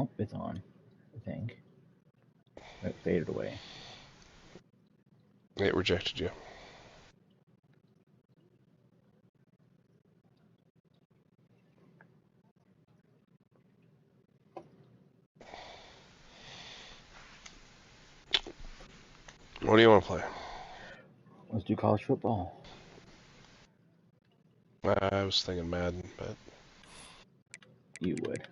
Oh, it's on, I think. It faded away. It rejected you. What do you want to play? Let's do college football. I was thinking Madden, but... You would.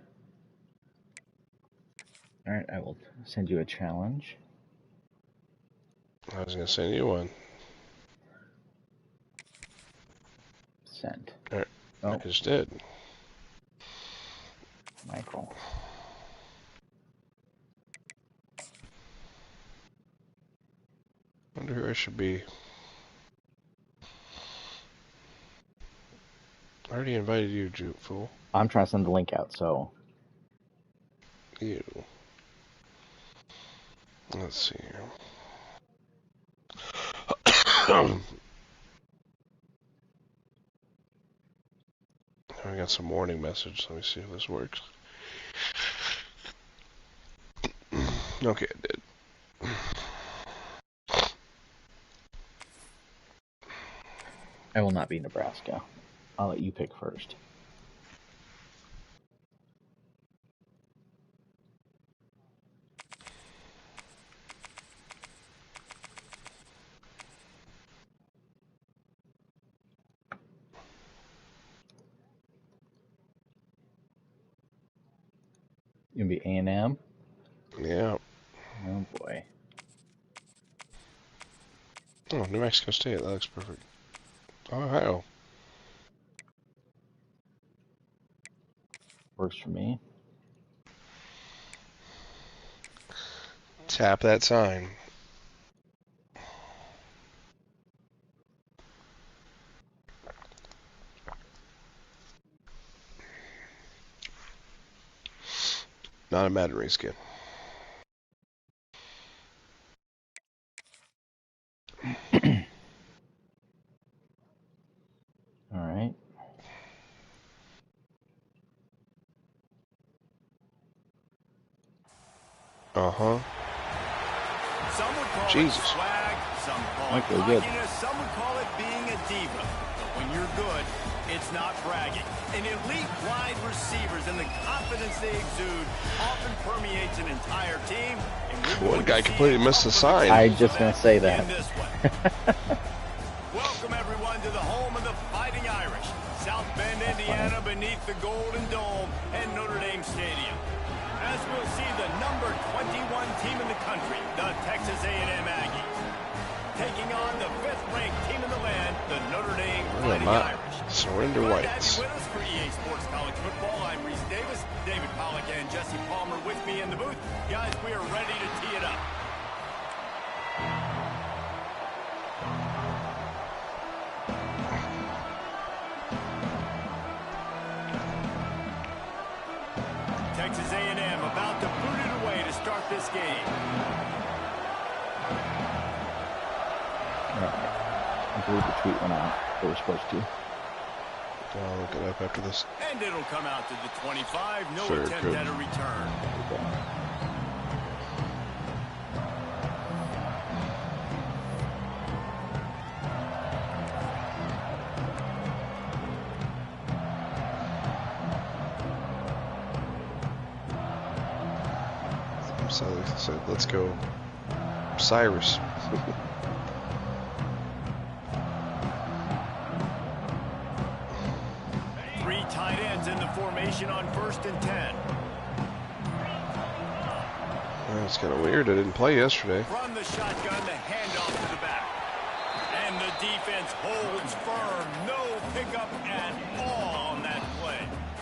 Alright, I will send you a challenge. I was going to send you one. Sent. Alright, Oh. I just did. Michael. Wonder who I should be. I already invited you, Juke fool. I'm trying to send the link out, so... You. Let's see here. I got some warning message. Let me see if this works. Okay, it did. I will not be Nebraska. I'll let you pick first. You gonna be A&M? Yeah. Oh boy. Oh, New Mexico State. That looks perfect. Ohio. Works for me. Tap that sign. Not a Madden race kid. Alright. Uh-huh. Some would call Jesus. it swag, some call it cockiness, some would call it being a diva. But when you're good, it's not bragging. And elite wide receivers and the confidence they exude often permeates an entire team. One guy completely missed the sign. I just gonna say that. Welcome everyone to the home of the Fighting Irish, South Bend, Indiana, beneath the Golden Dome and Notre Dame Stadium. As we'll see the number 21 team in the country, the Texas A&M Aggies, taking on the 5th-ranked team in the land, the Notre Dame Fighting Irish. Surrender Whites. With us for EA Sports College Football, I'm Reese Davis, David Pollack and Jesse Palmer with me in the booth. Guys, we are ready to tee it up. Texas A&M about to boot it away to start this game. I believe the tweet went out. They were supposed to. I'll look it up after this. And it'll come out to the 25. No Sure, attempt good. at a return. So they said, let's go Cyrus. Three tight ends in the formation on 1st and 10. That's kind of weird. I didn't play yesterday. From the shotgun, the handoff to the back. And the defense holds firm. No pickup at all on that play.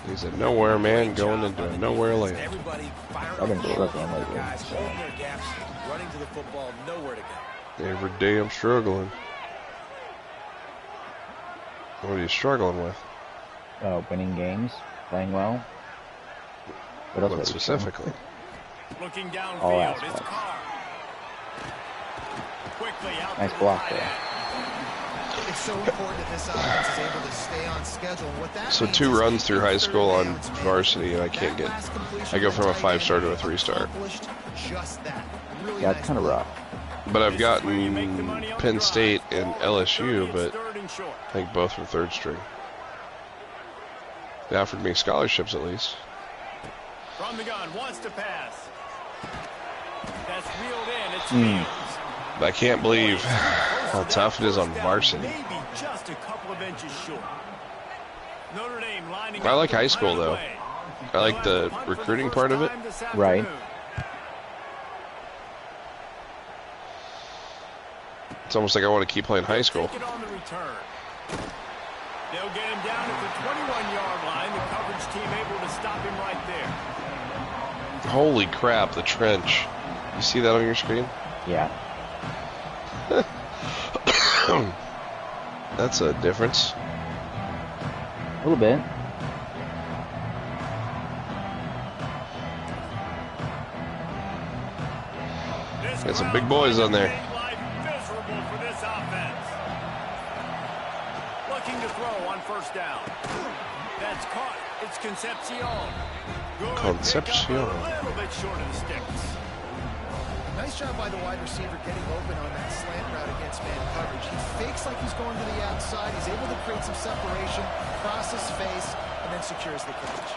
He's a nowhere man going into a nowhere land. Everybody I've been struggling lately. guys holding their gaps, running to the football, nowhere to go. Every day I'm struggling. What are you struggling with? Winning games, playing well. What specifically? Looking All downfield, aspects. it's Carr. Quickly out Nice to the block tight there. end. It's so important that this offense is able to stay on schedule. What that So means 2 is runs through high school on varsity, and I that can't get. last completion I go to from a the tight 5-star end to a 3-star. accomplished just that. Really Yeah, nice it's kind of play. rough. But I've This is where you make the gotten money on the Penn drive. State and Ball at the 30, LSU, it's but third and short. I think both were 3rd string. They offered me scholarships at least. From the gun, wants to pass. That's reeled in. It's Fields. But I can't believe how tough it is on varsity. Maybe just a couple of inches short. Notre Dame lining I up like to high punt school, it though. away. I like They'll the have to punt for the recruiting first part of it. time this Right. afternoon. It's almost like I want to keep playing high school. Take it on the return. They'll get him down at the 21-yard line. The coverage team able to stop him right there. Holy crap, the trench. You see that on your screen? Yeah. That's a difference. A little bit. Got some big boys on there. Miserable for this offense. Looking to throw on first down. That's caught. It's Concepcion. Good Concepcion. pickup, a little bit short of the sticks. Nice job by the wide receiver getting open on that slant route against man coverage. He fakes like he's going to the outside. He's able to create some separation, cross his face, and then secures the catch.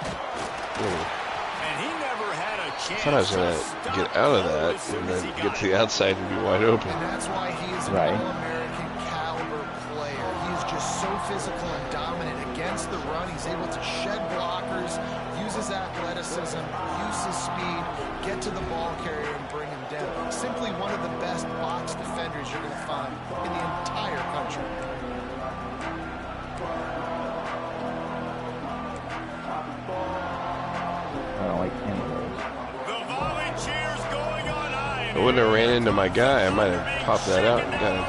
And he never had a chance. I thought I was going to to stop get out of the that as soon and as then he get got to the it. outside and be wide open. And that's why he is an Right. All-American caliber player. He's just so physical and dominant against the run. He's able to shed blockers, use his athleticism, use his speed, get to the ball carrier and bring him down. Simply one of the best box defenders you're going to find in the entire country. I don't like any of those. The volley cheers going on high. If I wouldn't have ran into my guy, I might have popped that out and got a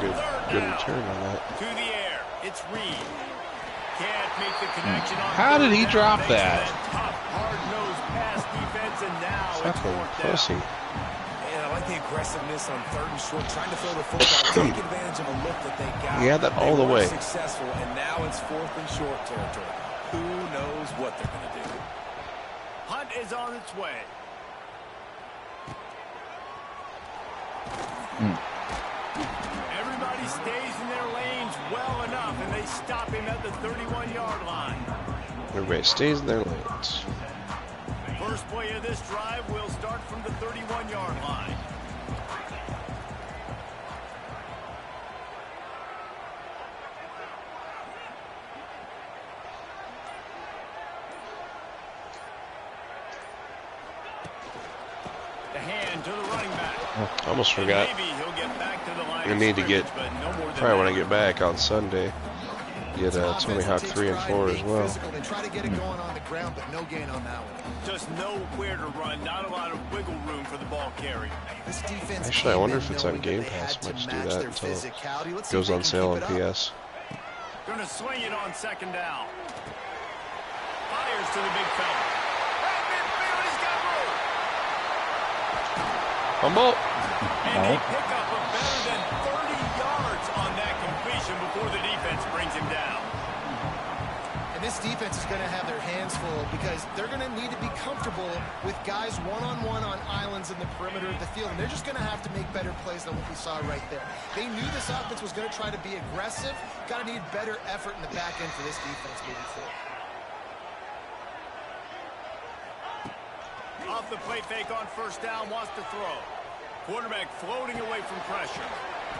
good return on that. To the air. It's Reed. Can't make the connection on How did third he down, drop thanks to that? Tough, hard-nosed pass defense, and now it's Fucking fourth down. pussy. And I like the aggressiveness on 3rd and short, trying to throw the football, take advantage of a look that they got. He had that all the They way. weren't successful, and now it's 4th and short territory. Who knows what they're going to do? Hunt is on its way. Everybody stays in their lanes well enough, and they stop him at the 31-yard line. Everybody stays in their lanes. First play of this drive will start from the 31-yard line. The hand to the running back. I almost forgot. Maybe he'll get back to the line I of need to get, scrimmage, but no more than probably when I that. get back on Sunday, get Tony Hawk 3 and 4 as well. They try to get it going on the ground, but no gain on that one. Just nowhere to run, not a lot of wiggle room for the ball carrier. This defense Actually, I came wonder in if it's on knowing that Game they Pass. had to Might just do match that their until it physicality. Let's see if goes they on can sale on keep it up. PS. Gonna swing it on second down. Fires to the big fella. Right midfield, he's got room. Humble. And they pick up a better than 30 yards on that completion before the defense brings him down. And this defense is going to have their hands full because they're going to need to be comfortable with guys one-on-one on islands in the perimeter of the field. And they're just going to have to make better plays than what we saw right there. They knew this offense was going to try to be aggressive. Got to need better effort in the back end for this defense moving forward. Off the play fake on first down, wants to throw. Quarterback floating away from pressure.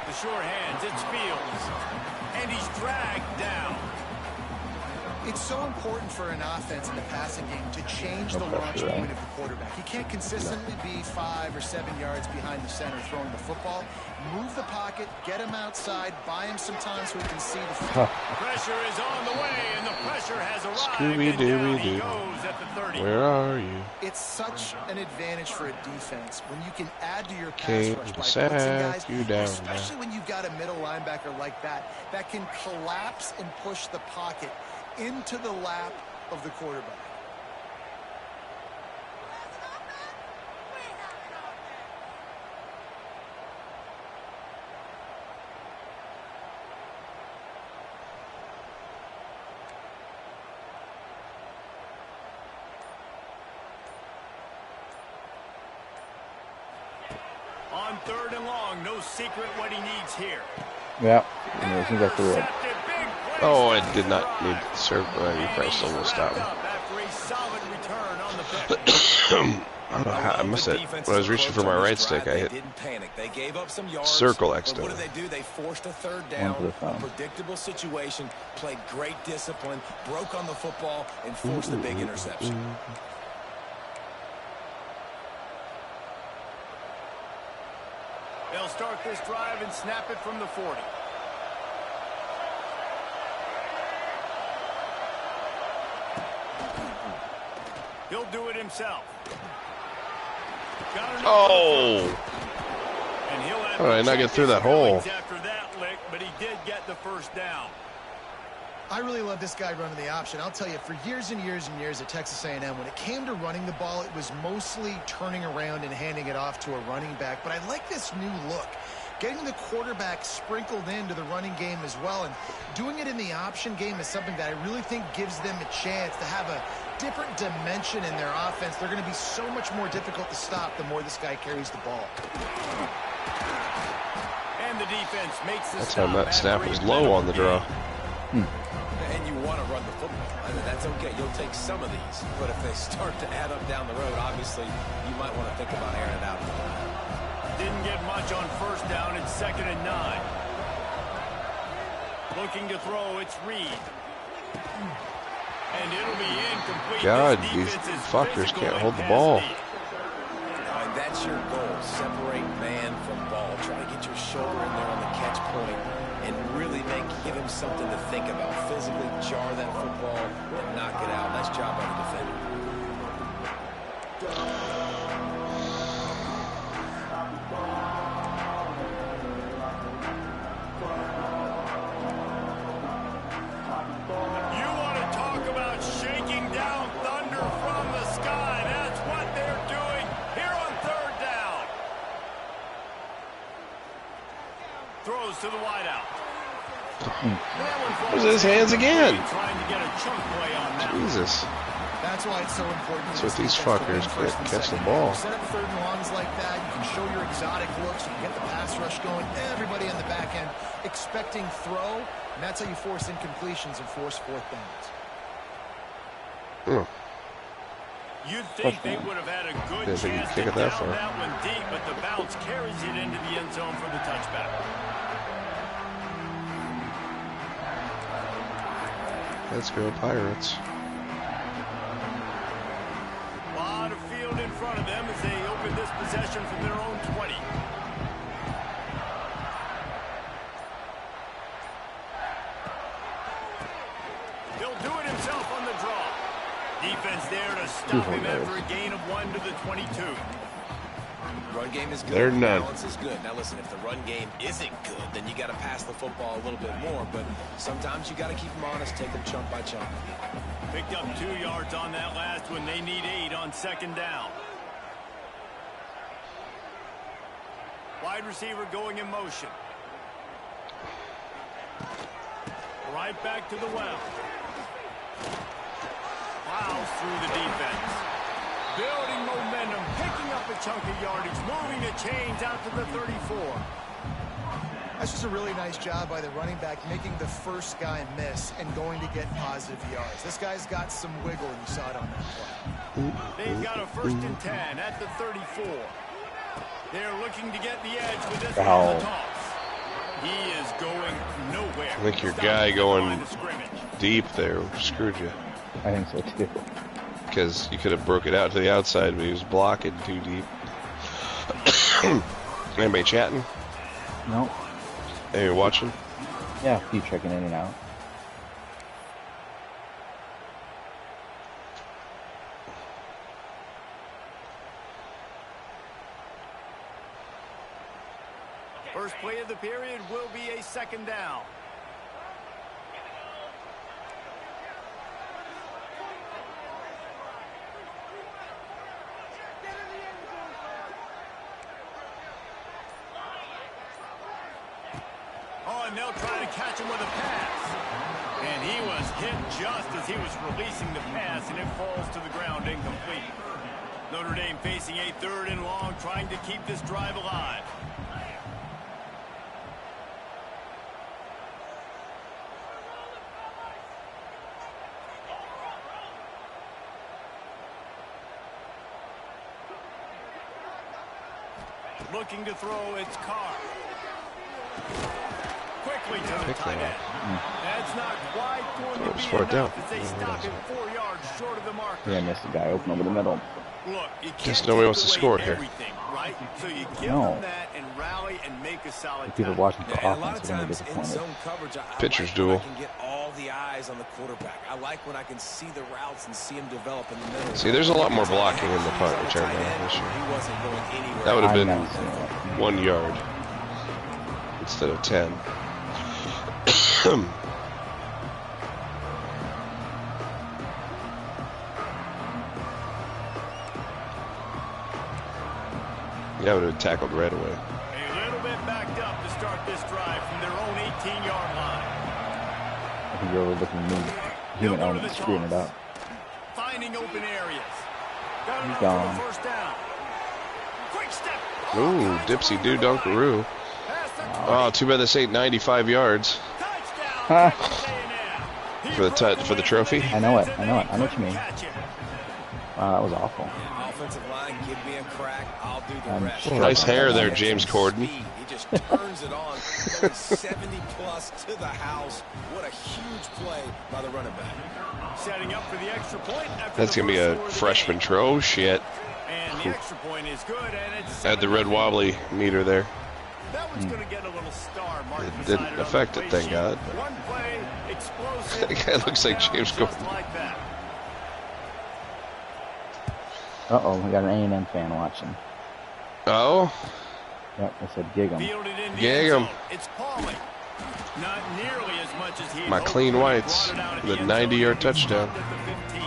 The short hands, it's Fields. And he's dragged down. It's so important for an offense in the passing game to change the No launch pressure, right? point of the quarterback. He can't consistently be 5 or 7 yards behind the center throwing the football. Move the pocket, get him outside, buy him some time so he can see the field. Pressure is on the way, and the pressure has arrived. And down he Scooby-Dooby-Doo. goes at the 30. Where are you? It's such an advantage for a defense when you can add to your pass Came rush to by sack blitzing guys, you down, especially when you've got a middle linebacker like that can collapse and push the pocket into the lap of the quarterback. On 3rd and long, no secret what he needs here. Yeah, as soon as I threw it. Oh, I did not need the circle. You probably still will stop me. After a solid return on the pitch. I don't know how I missed it. When I was reaching for my right stick, I hit They didn't panic. They gave up some yards. circle But accidentally. what did they do? They forced a 3rd One down. for the thumb. Predictable situation. Played great discipline. Broke on the football and forced the big interception. They'll start this drive and snap it from the 40. He'll do it himself. Oh! And he'll have How did I not get through that hole? after that lick, but he did get the 1st down. I really love this guy running the option. I'll tell you, for years and years and years at Texas A&M, when it came to running the ball, it was mostly turning around and handing it off to a running back. But I like this new look. Getting the quarterback sprinkled into the running game as well, and doing it in the option game is something that I really think gives them a chance to have a different dimension in their offense. They're going to be so much more difficult to stop the more this guy carries the ball. And the defense makes the That's how that snap was low on the draw. And you want to run the football. I mean, that's okay. You'll take some of these. But if they start to add up down the road, obviously, you might want to think about airing it out. Didn't get much on 1st down. It's 2nd and 9. Looking to throw, it's Reed. And it'll be incomplete. God, This these defense is fuckers physical can't and hold the has ball. speed. And that's your goal. Separate man from ball. Try to get your shoulder in there on the catch point and really give him something to think about. Physically jar that football and knock it out. Nice job by the defender. You want to talk about shaking down thunder from the sky. That's what they're doing here on 3rd down. Throws to the wideout. Was in his hands again. Trying to get a chunk play on that. Jesus. That's why it's so important. So for these this defense to fuckers win first can't and catch the second. ball. Set up 3rd and longs like that. You can show your exotic looks. You can get the pass rush going. Everybody on the back end expecting throw. And that's how you force incompletions and force 4th downs. You'd think they would have had a good Didn't think chance he'd to kick it that down far. that one deep, but the bounce carries it into the end zone for the touchback. Let's go Pirates. A lot of field in front of them as they open this possession from their own 20. He'll do it himself on the draw. Defense there to stop him after a gain of 1 to the 22. Run game is good. They're none. Balance is good. Now listen, if the run game isn't good, then you got to pass the football a little bit more. But sometimes you got to keep them honest, take them chunk by chunk. Picked up 2 yards on that last one. They need 8 on 2nd down. Wide receiver going in motion. Right back to the well. Plows through the defense. Building momentum, picking up a chunk of yardage, moving the chains out to the 34. That's just a really nice job by the running back, making the first guy miss and going to get positive yards. This guy's got some wiggle, and you saw it on that play. They've got a 1st and 10 at the 34. They're looking to get the edge with this one on the toss. He is going nowhere. I think your Stops guy at the going line of scrimmage. deep there screwed you. I think so too. Because you could have broke it out to the outside, but he was blocking too deep. Anybody chatting? No. Anybody watching? Yeah, keep checking in and out. First play of the period will be a 2nd down. Oh, and they'll try to catch him with a pass. And he was hit just as he was releasing the pass, and it falls to the ground incomplete. Notre Dame facing a 3rd and long, trying to keep this drive alive. Looking to throw, it's Carr. Quickly to the tight end. That's not quite going to be enough as they stop him 4 yards short of the marker. Yeah, I missed the guy open over the middle. Look, you Just nobody wants to score here. Right? So you give them that and rally and make a solid People watching for Yeah, a lot of offense are going to be times in disappointed. zone coverage, I Pitcher's like duel. when I can get all the eyes on the quarterback. I like when I can see the routes and see him develop in the middle. See, there's a lot more blocking in the punt return now this year. He wasn't going anywhere. That would have been I never seen it. 1 yard instead of 10. Yeah, would have tackled right away. A little bit backed up to start this drive from their own 18-yard line. I think you're overlooking me. Human element screwing it up. Finding open areas. Got He's enough gone. for the first down. Quick step. Ooh, dipsy do dunkaroo. Oh, too bad this ain't 95 yards Touchdown. for the trophy. I know it. I know what you mean. Wow, that was awful. Offensive line, give me a crack. I'll do the I'm rest. sure Nice hair there, James Corden. He just turns it on. Going 70 plus to the house. What a huge play by the running back. Setting up for the extra point. That's gonna be a freshman tro. Oh, shit. And the extra point is good, and it's Had the red wobbly meter there. that one's going to get a little star mark. It didn't affect it, thank God. One play, explosive. That guy looks like James just Corden. like that. Uh-oh, we got an A&M fan watching. Oh, Yep, I said gig 'em. Fielded in the Gig end 'em. zone. It's Pauly. Not nearly as much as he my hoped, clean but he whites brought it out at with a the end zone 90-yard and touchdown. stopped at the 15.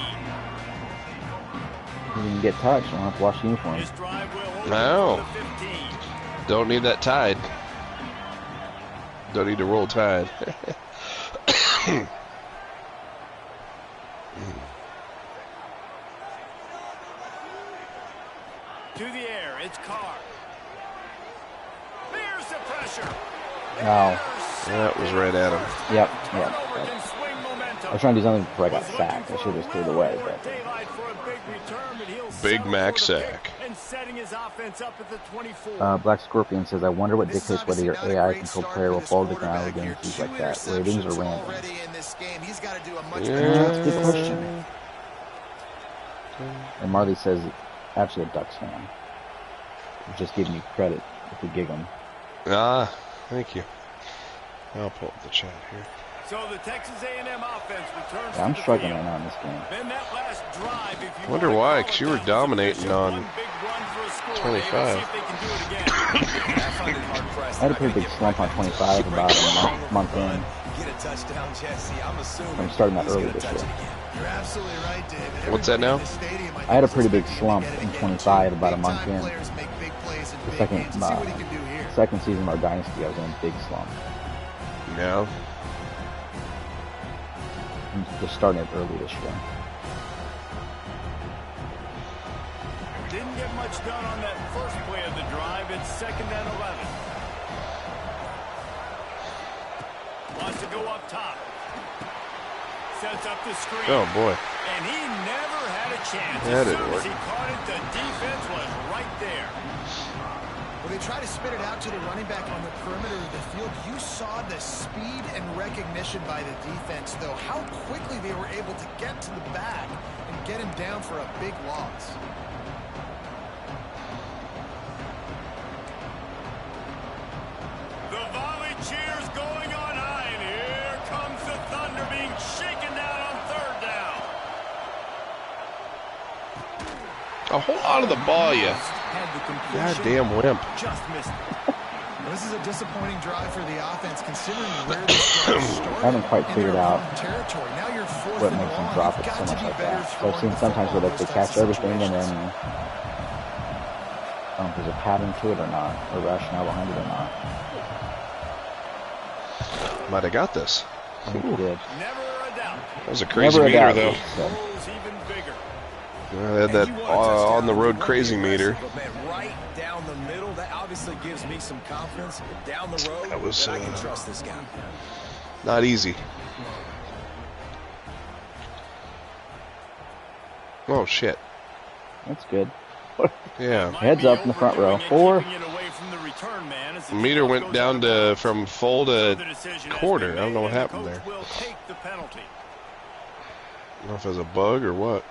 If you can get touched, we'll have to wash the uniform. His drive will hold No. him to the 15. Don't need that tide. Don't need to roll tide. To the air, it's Carr. There's the pressure. No. That was right at him. Yep. Turnover can swing momentum. I was trying to do something before I got sacked. I should have just threw it away. But Daylight for a big return, but he'll Big settle Mac for the pick sack. and setting his offense up at the 24. Black Scorpion says, I wonder what This is dictates whether your obviously not a great AI-controlled start player for will this fall to the ground quarterback here. against 2 like that. Ratings are interceptions random. already in this game. He's got to do a much Yeah. better job. That's a good question. And Marley says, actually a Ducks fan. Just giving you credit if you gig them. Ah, thank you. I'll pull up the chat here. So the Texas A&M offense returns Yeah, I'm to the struggling field. right now in this game. Then that last drive, if you Wonder wanna why, call 'cause it you were that, dominating was on one big run for a score. 25. Maybe see if they can do it again. I find it hard-pressed. I had a pretty big slump on 25 about a month in. Get a touchdown, Jesse. I'm assuming I'm starting that he's early gonna this touch year. it again. You're absolutely right, David. What's that now? Everybody in the stadium, I had a think, pretty is big expecting slump him to in get it 25 again. about a Big month time in. players make big plays in The big second, games. See what he can do here. second season of our dynasty, I was in a big slump. Now, I'm just starting it early this year. Didn't get much done on that first play of the drive. It's 2nd and 11. Wants to go up top. Sets up the screen. oh boy. And he never had a chance. That As didn't soon work. as he caught it, the defense was right there. When they try to spit it out to the running back on the perimeter of the field, you saw the speed and recognition by the defense, though, how quickly they were able to get to the back and get him down for a big loss. The volley cheers going on high, and here comes the Thunder being shaken down on 3rd down. A whole lot of the ball, you Had the completion, goddamn wimp. just missed it. Well, this is a disappointing drive for the offense, considering where this drive started. I haven't quite in figured their out home territory. Now you're fourth what and makes them long. drop You've it so got to much be like better that. So I've throwing seen the sometimes where football they in those catch types of everything and then situations. I don't know if there's a pattern to it or not, or rationale behind it or not. Might have got this. I think we did. Never a doubt. That was a crazy Never a meter, doubt. though. So, Goals even bigger. They had that on the road crazy meter. But man, right down the middle, that obviously gives me some confidence. Down the road, That was I can trust this guy. not easy. Oh shit. That's good. Yeah. Heads up in the front row. 4. The meter went down to from full to quarter. I don't know what happened there. I don't know if it was a bug or what.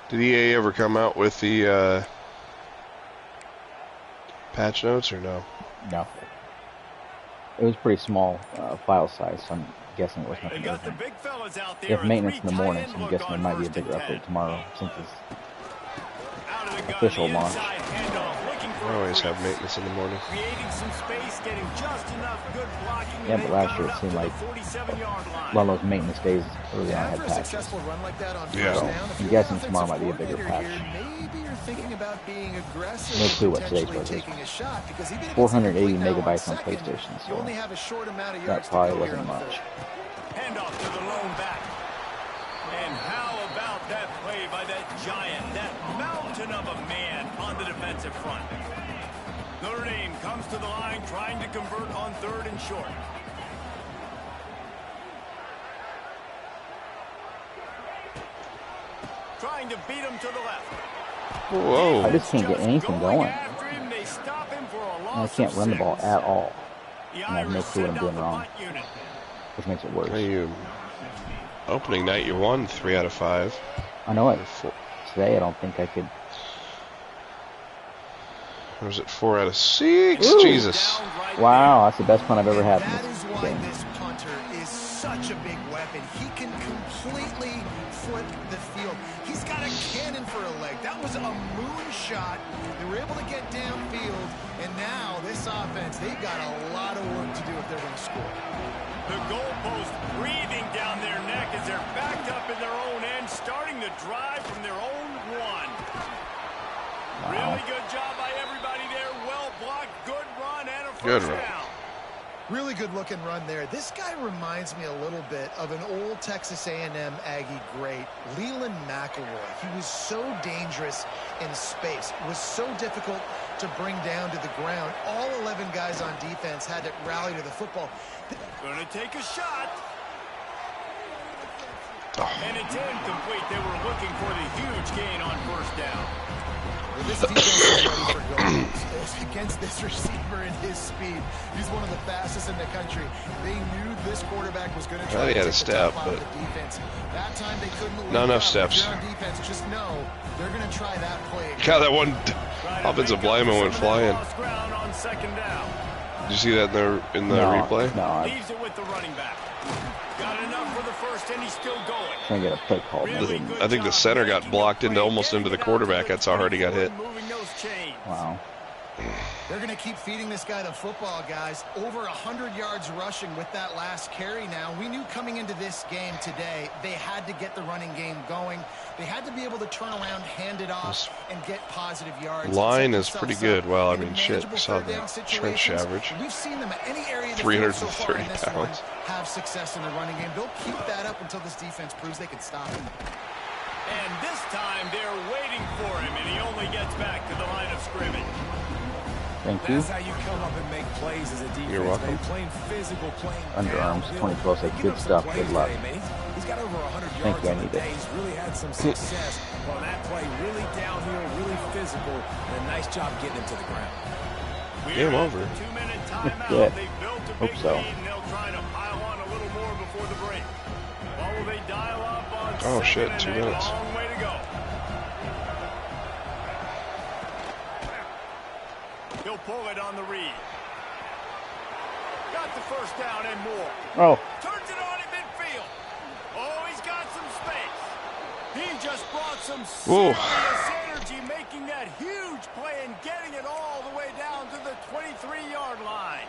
Did EA ever come out with the patch notes or no? No. It was pretty small file size, so I'm guessing it was nothing urgent. They have maintenance in the morning, so I'm guessing there might be a bigger update tomorrow since it's official launch. I always have maintenance in the morning. Yeah, but last year it seemed like a lot of those maintenance days early on had patches. Yeah. So I'm guessing tomorrow might be a bigger patch. No clue what today's was. 480 megabytes on PlayStation, so that probably wasn't much. Handoff to the lone back. And how about that play by that giant, that mountain of a man on the defensive front? Notre Dame comes to the line trying to convert on 3rd and short. Trying to beat him to the left. Whoa. I just can't get anything going. I can't run the ball at all. And I have no clue what I'm doing wrong, which makes it worse. Opening night, you won 3 out of 5. I know it. Today, I don't think I could. Or was it 4 out of 6? Ooh. Jesus. Wow, that's the best punt I've ever had in That this is why game. this punter is such a big weapon. He can completely flip the field. He's got a cannon for a leg. That was a moonshot. They were able to get downfield, and now this offense, they've got a lot of work to do if they're going to score. The goalpost breathing down their neck as they're backed up in their own end, starting to drive from their own 1. Wow. Really good job by everybody there. Well blocked, good run, and a Good first run. down. Really good looking run there. This guy reminds me a little bit of an old Texas A&M Aggie great, Leland McElroy. He was so dangerous in space, was so difficult to bring down to the ground. All 11 guys on defense had to rally to the football. Gonna take a shot. And it's incomplete. They were looking for the huge gain on 1st down. Well, this defense is ready for goals. Against this receiver and his speed, he's one of the fastest in the country. They knew this quarterback was going to try He to had a take the step, top out of but the defense. That time they couldn't. not enough steps. If you're on defense, just know they're going to try that play again. God, that one offensive lineman went flying. Ground on 2nd down. Did you see that in the replay? No, Leaves it with the running back. Got enough for the first, and he's still going. trying to get a play call. Really good I think the job center got making blocked the into play, almost into the getting it out to quarterback. That's how hard he got hit. moving those chains. Wow. They're going to keep feeding this guy the football, guys. Over 100 yards rushing with that last carry now. We knew coming into this game today, they had to get the running game going. They had to be able to turn around, hand it off, and get positive yards. Line is pretty good. Well, I mean, shit, I saw the trench average. We've seen them at any area of the 330 field so far in this one pounds. have success in the running game. They'll keep that up until this defense proves they can stop him. And this time they're waiting for him, and he only gets back to the line of scrimmage. Thank you. That's how you come up and make plays as a defense. You're welcome. Man. Playing physical, playing Underarms, downhill. 2012 said, Give good him some stuff, plays good luck. today, man. He's got over 100 Thank yards you, I on the need it. day. He's really had some success on that play. Really downhill, really physical, and a nice job getting him to the ground. Game over. 2-minute timeout. Good. They built a Hope big so. lead, and they'll try to pile on a little more before the break. Or will they dial up on Oh, shit, 2 2 minutes. A long way to go. He'll pull it on the read. Got the first down and more. Oh, Turns it on in midfield. Oh, he's got some space. He just brought some Whoa. serious energy, making that huge play and getting it all the way down to the 23-yard line.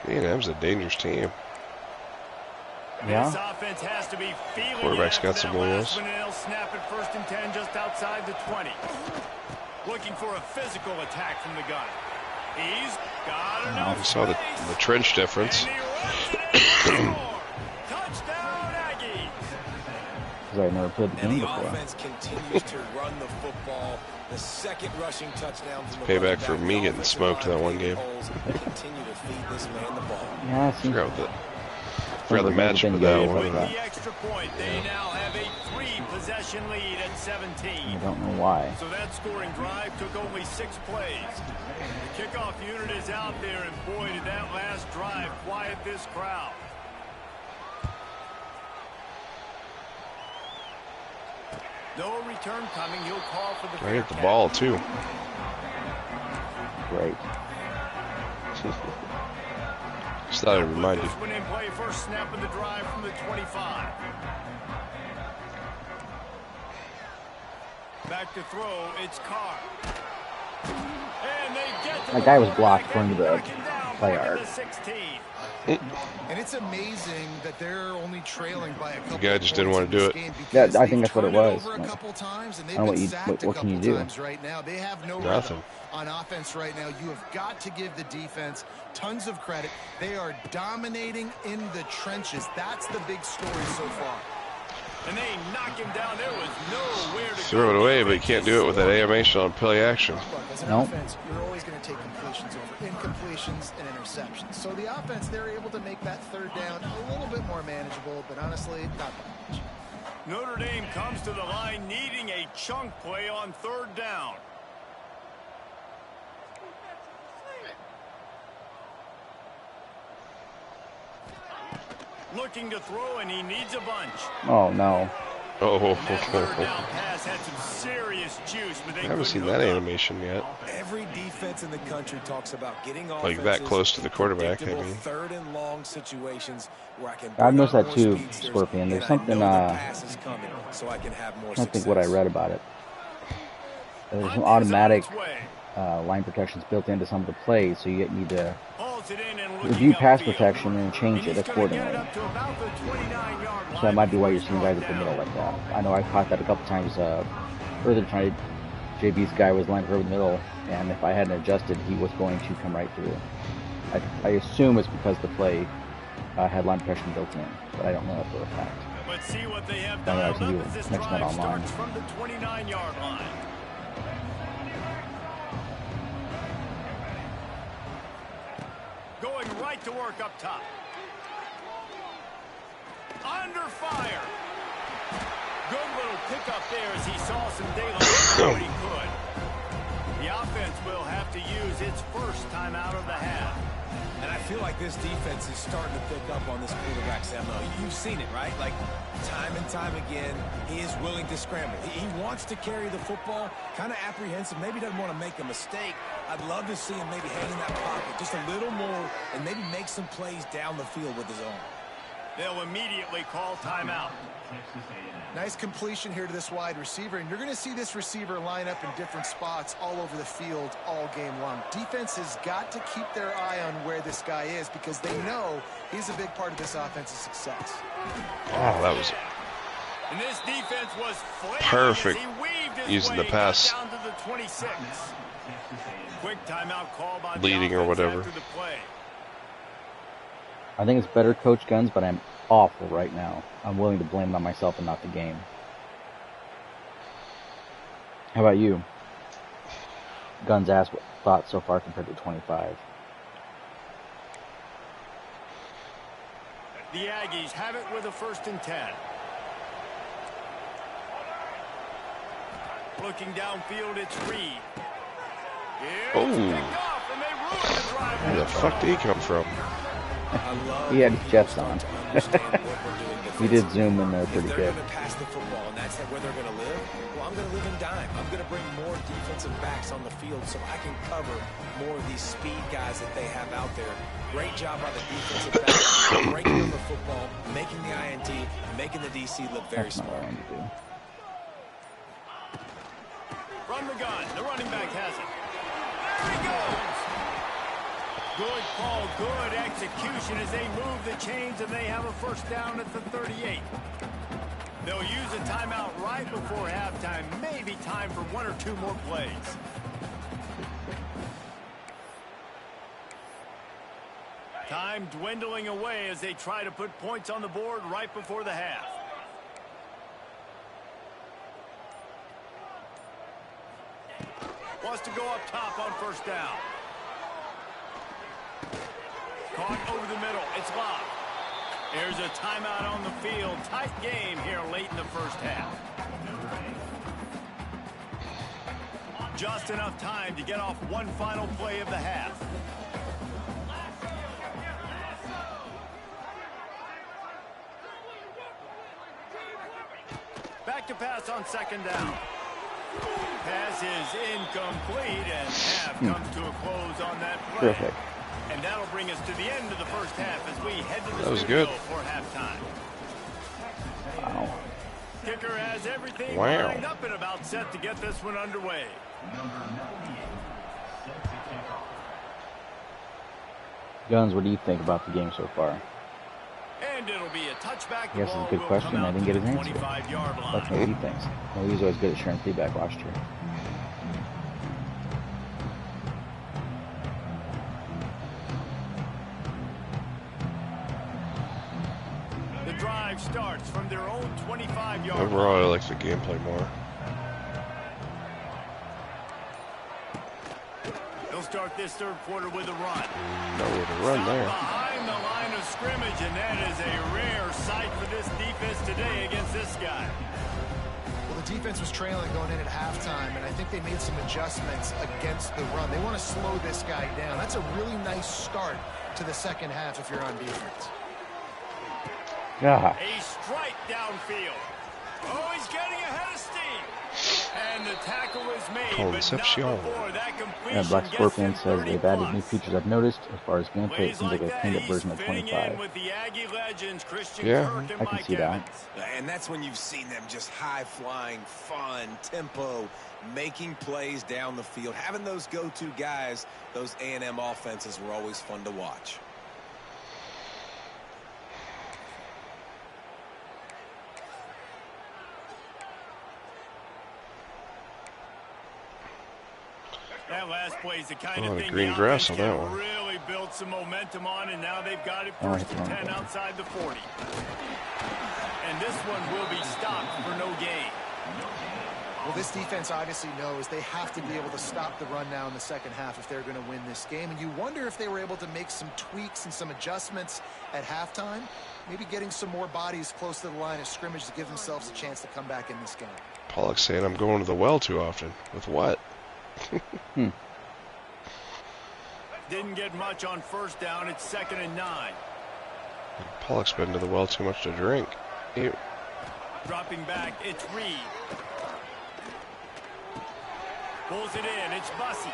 A&M's a dangerous team. Yeah. This offense has to be feeling Quarterback's got some wheels. They'll snap it 1st and 10 just outside the 20. Looking for a physical attack from the gun. He's got enough. You saw the trench difference. Touchdown, Aggies. Because I never played the game before. The offense continues to run the football. The second rushing touchdown from the payback for me getting smoked that one game. Continue to feed this man the ball. Yeah, I forgot the matchup with that one. With the extra point, they now have a 3-possession lead at 17. I don't know why. So that scoring drive took only 6 plays. The kickoff unit is out there, and boy, did that last drive quiet this crowd. No return coming. He'll call for the I hit the ball too. Great. Just thought I'd remind you. This one in play, first snap of the drive from the 25. Back to throw, it's Carr. And they get That guy was blocked going to the play yard. And it's amazing that they're only trailing by a couple. The guy just didn't want to do it. Yeah, I think that's what it was. A couple times, and I don't know what can you do? Right now, they have no nothing on offense right now. You have got to give the defense tons of credit. They are dominating in the trenches. That's the big story so far. And they knock him down. There was nowhere to throw it away, but you can't do it with that animation on play action. As an offense, you're always going to take completions over incompletions and interceptions. So the offense, they're able to make that 3rd down a little bit more manageable, but honestly, not that much. Notre Dame comes to the line needing a chunk play on 3rd down. Looking to throw, and he needs a bunch. Oh, no. Oh, pass had some serious juice, but I haven't seen that animation yet. Every defense in the country talks about getting like that close to the quarterback. I mean, 3rd and long situations where I can. I've noticed that too, Scorpion. There's something. So I can have more. I think what I read about it. There's some automatic line protections built into some of the plays, so you need to review pass protection and change it accordingly. So that might be why you're seeing guys at the middle like that. I know I caught that a couple times earlier tonight. JB's guy was lined over the middle, and if I hadn't adjusted, he was going to come right through. I assume it's because the play had line protection built in, but I don't know that for a fact. Let's see what they have done. I can do this next night online. starts from the 29-yard line. Going right to work up top. Under fire. Good little pickup there as he saw some daylight before he could. The offense will have to use its first time out of the half. And I feel like this defense is starting to pick up on this quarterback, Samuel. You've seen it, right? Like, time and time again, he is willing to scramble. He wants to carry the football, kind of apprehensive, maybe doesn't want to make a mistake. I'd love to see him maybe hang in that pocket just a little more and maybe make some plays down the field with his own. They'll immediately call timeout. Nice completion here to this wide receiver, and you're going to see this receiver line up in different spots all over the field all game long. Defense has got to keep their eye on where this guy is because they know he's a big part of this offense's success. Oh, that was and this defense was perfect using the pass. Down to the 26. Quick timeout call by leading or whatever. I think it's better coach guns, but I'm awful right now. I'm willing to blame it on myself and not the game. How about you? Guns ass thoughts so far compared to 25. The Aggies have it with a 1st and 10. Looking downfield, it's Reed. Oh. Where the fuck did he come from? He had his Jets on. He did zoom in there pretty good. They're going to pass the football, and that's where they're going to live. Well, I'm going to live in dime. I'm going to bring more defensive backs on the field so I can cover more of these speed guys that they have out there. Great job by the defensive backs, breaking up the football, making the INT, making the DC look very smart. From the gun, the running back has it. There he goes. Good call, good execution as they move the chains, and they have a first down at the 38. They'll use a timeout right before halftime. Maybe time for 1 or 2 more plays. Time dwindling away as they try to put points on the board right before the half. Wants to go up top on first down. Caught over the middle. It's locked. There's a timeout on the field. Tight game here late in the first half. Just enough time to get off one final play of the half. Back to pass on second down. Pass is incomplete, and half comes to a close on that play. Perfect. And that'll bring us to the end of the first half as we head to the That was studio good. for halftime. Wow. Kicker has everything Wow. lined up and about set to get this one underway. Guns, what do you think about the game so far? And it'll be a touchback. I guess it's a good question. I didn't get his answer. Let's know what he thinks. Well, he's always good at sharing feedback last year. The drive starts from their own 25-yard line. Overall, I like the gameplay more. They'll start this third quarter with a run. Nowhere to run there. Behind the line of scrimmage, and that is a rare sight for this defense today against this guy. Well, the defense was trailing going in at halftime, and I think they made some adjustments against the run. They want to slow this guy down. That's a really nice start to the second half if you're on defense. Yeah. A strike downfield. Oh, he's getting ahead of steam. And the tackle is made, but not before that completion. Black gets Scorpion him says 30 they've added plus. new features I've noticed. As far as gameplay, it Plays seems like a that, cleaned up he's version of fitting 25. in with the Aggie legends, Christian Yeah, Kirk and I can Mike see that. Evans. And that's when you've seen them just high-flying, fun, tempo, making plays down the field. Having those go-to guys, those A&M offenses were always fun to watch. That last play is the kind of the thing green the grass offense on that can one. really build some momentum on, and now they've got it Oh, first it's and on 10 there. outside the 40. And this one will be stopped for no gain. Well, this defense obviously knows they have to be able to stop the run now in the second half if they're going to win this game. And you wonder if they were able to make some tweaks and some adjustments at halftime, maybe getting some more bodies close to the line of scrimmage to give themselves a chance to come back in this game. Pollock's saying I'm going to the well too often. With what? Didn't get much on first down. It's 2nd and 9. Pollock's been to the well too much to drink. Ew. Dropping back, it's Reed. Pulls it in, it's Bussey.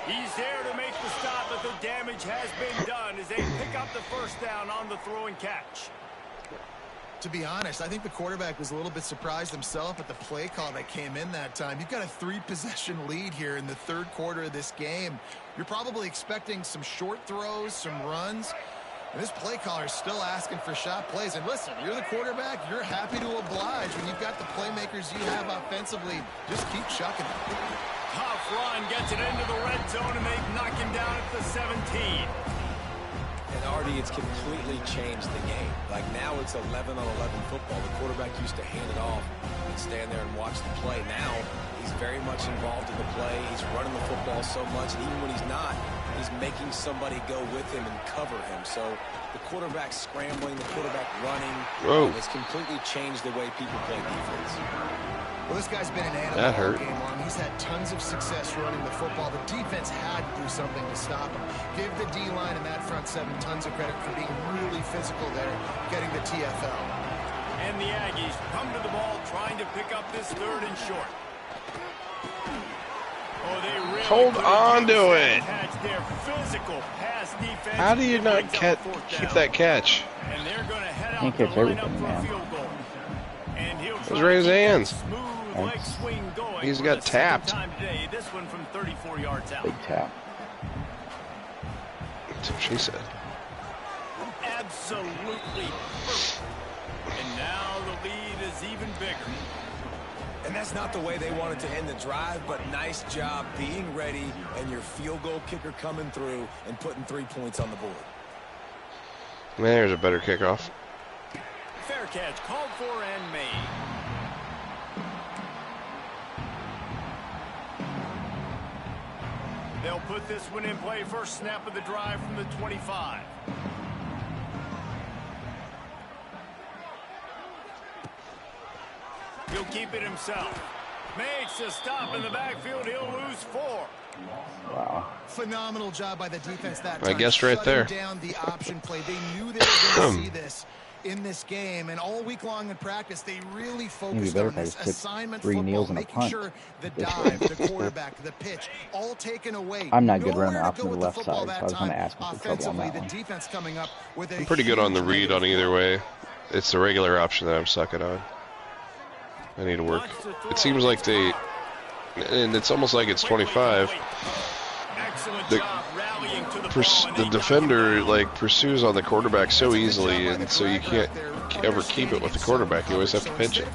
He's there to make the stop, but the damage has been done as they pick up the first down on the throw and catch. To be honest, I think the quarterback was a little bit surprised himself at the play call that came in that time. You've got a 3-possession lead here in the third quarter of this game. You're probably expecting some short throws, some runs. And this play caller is still asking for shot plays. And listen, you're the quarterback. You're happy to oblige when you've got the playmakers you have offensively. Just keep chucking it. Tough run, gets it into the red zone, and they knock him down at the 17. And Artie, it's completely changed the game. Like now it's 11-on-11 football. The quarterback used to hand it off and stand there and watch the play. Now he's very much involved in the play. He's running the football so much, and even when he's not, he's making somebody go with him and cover him. So the quarterback scrambling, the quarterback running, it's completely changed the way people play defense. Well, this guy's been an animal That all hurt. game long. He's had tons of success running the football. The defense had to do something to stop him. Give the D-line and that front seven tons of credit for being really physical there, getting the TFL. And the Aggies come to the ball trying to pick up this 3rd and short. Oh, they really Hold on to it. Catch their physical pass defense. How do you not keep that catch? And they're going to head out Can't the catch lineup everything, for a man. field goal. And he'll Let's try raise to keep that hands. smooth leg swing going He's for got the second tapped. time today. This one from 34 yards out. Big tap. That's what she said. Absolutely perfect. And now the lead is even bigger. And that's not the way they wanted to end the drive, but nice job being ready and your field goal kicker coming through and putting 3 points on the board. There's a better kickoff. Fair catch called for and made. They'll put this one in play. First snap of the drive from the 25. He'll keep it himself. Makes a stop in the backfield. He'll lose 4. Wow. Phenomenal job by the defense that I time. guessed right there. Down the option play. They knew they were going to see this in this game, and all week long in practice, they really focused on this assignment football, making sure the dive, the quarterback, the pitch, all taken away. I'm not good running off to the left side, so I was going to ask him for trouble on that the one. defense coming up with I'm pretty good on the read on either way. It's the regular option that I'm sucking on. I need to work. It seems like they, and it's almost like it's 25. The defender like pursues on the quarterback so easily, and so you can't ever keep it with the quarterback. You always have to pinch it.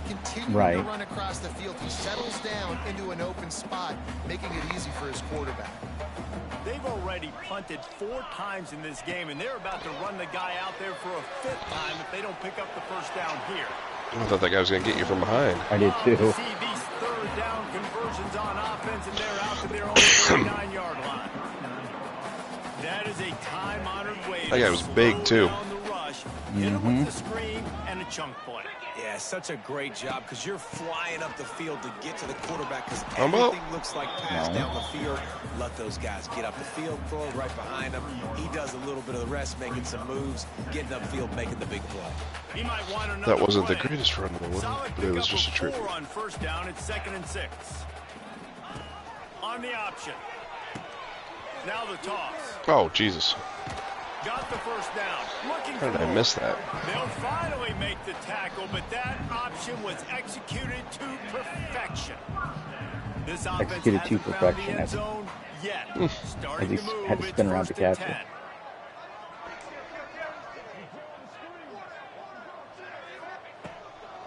Right. Run across the field. He settles down into an open spot, making it easy for his quarterback. They've already punted 4 times in this game, and they're about to run the guy out there for a 5th time if they don't pick up the first down here. I thought that guy was going to get you from behind. I did too. See these 3rd down conversions on offense, and they're out to their own 39-yard line. That is a time-honored way. That guy was big too. Hit him with the screen and a chunk play. Yeah, such a great job because you're flying up the field to get to the quarterback because everything looks like pass down the field. Let those guys get up the field, throw it right behind him. He does a little bit of the rest, making some moves, getting upfield, making the big play. He might want another That wasn't play. the greatest run in the world, but it was just a trip. 4 on first down. It's 2nd and 6. On the option. Now the toss. Oh, Jesus. Got the first down. Looking How did I miss that? They'll finally make the tackle, but that option was executed to perfection. This offense Executed to hasn't found the perfection. end zone yet. Starting He to move. had to spin around to catch it.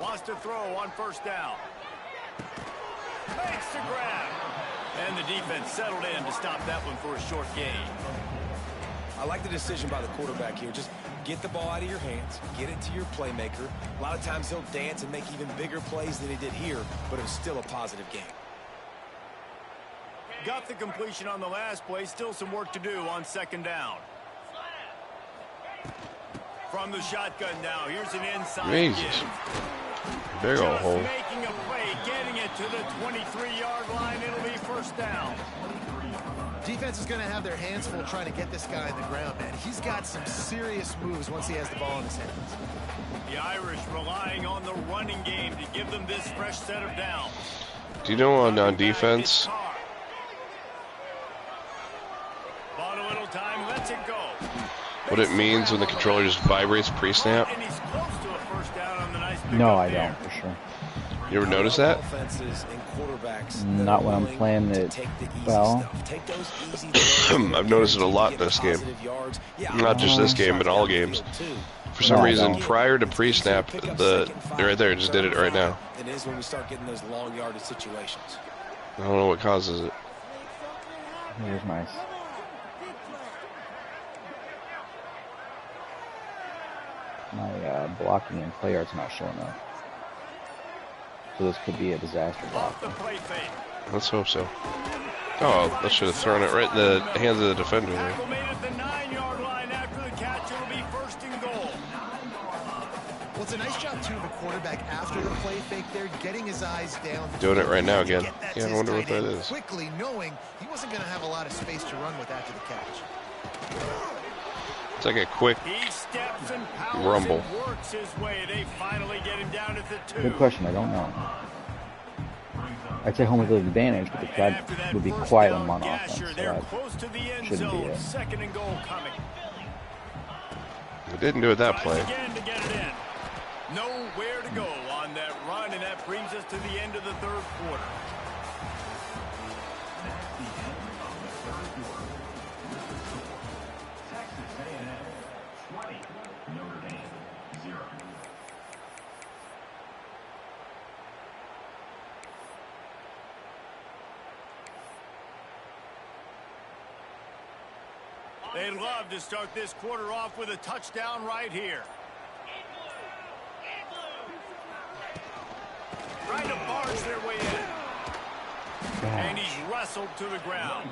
Wants to throw on first down. Makes the grab. And the defense settled in to stop that one for a short gain. I like the decision by the quarterback here. Just get the ball out of your hands, get it to your playmaker. A lot of times he'll dance and make even bigger plays than he did here, but it was still a positive game. Got the completion on the last play. Still some work to do on 2nd down. From the shotgun now. Here's an inside Jesus. give. Big old Just hole. making a play, getting it to the 23-yard line. It'll be first down. Defense is going to have their hands full trying to get this guy on the ground, man. He's got some serious moves once he has the ball in his hands. The Irish relying on the running game to give them this fresh set of downs. Do you know on defense, Bought a little time, lets it go. what it means when the controller just vibrates pre-snap? And he's close to a first down on the nice No, pickup I there. don't, for sure. You ever notice that? Not when I'm playing it. Well, I've noticed it a lot in this game. Not just this game, but all games. For some reason, prior to pre-snap, right there, just did it right now. It is when we start getting those long yardage situations. I don't know what causes it. here's nice. My blocking and play art's not showing up. So this could be a disaster block. Let's hope so. Oh, I should have thrown it right in the hands of the defender there. Tackle made at the 9-yard line after the catch. It'll be 1st and goal. Well, it's a nice job, too, of the quarterback after the play fake there, getting his eyes down. Doing it right now again. Get that Yeah, to I his wonder what tight that end is. Quickly knowing he wasn't going to have a lot of space to run with after the catch. It's like a quick He steps and powers rumble. and works his way. They finally get him down at the 2. Good question. I don't know. I'd say home field advantage, but the crowd would be quiet when I'm on offense, so that shouldn't be it. 2nd and goal coming. It didn't do it that play. Again to get it in. Nowhere to go on that run, and that brings us to the end of the 3rd quarter. They'd love to start this quarter off with a touchdown right here. Trying to barge their way in. And he's wrestled to the ground.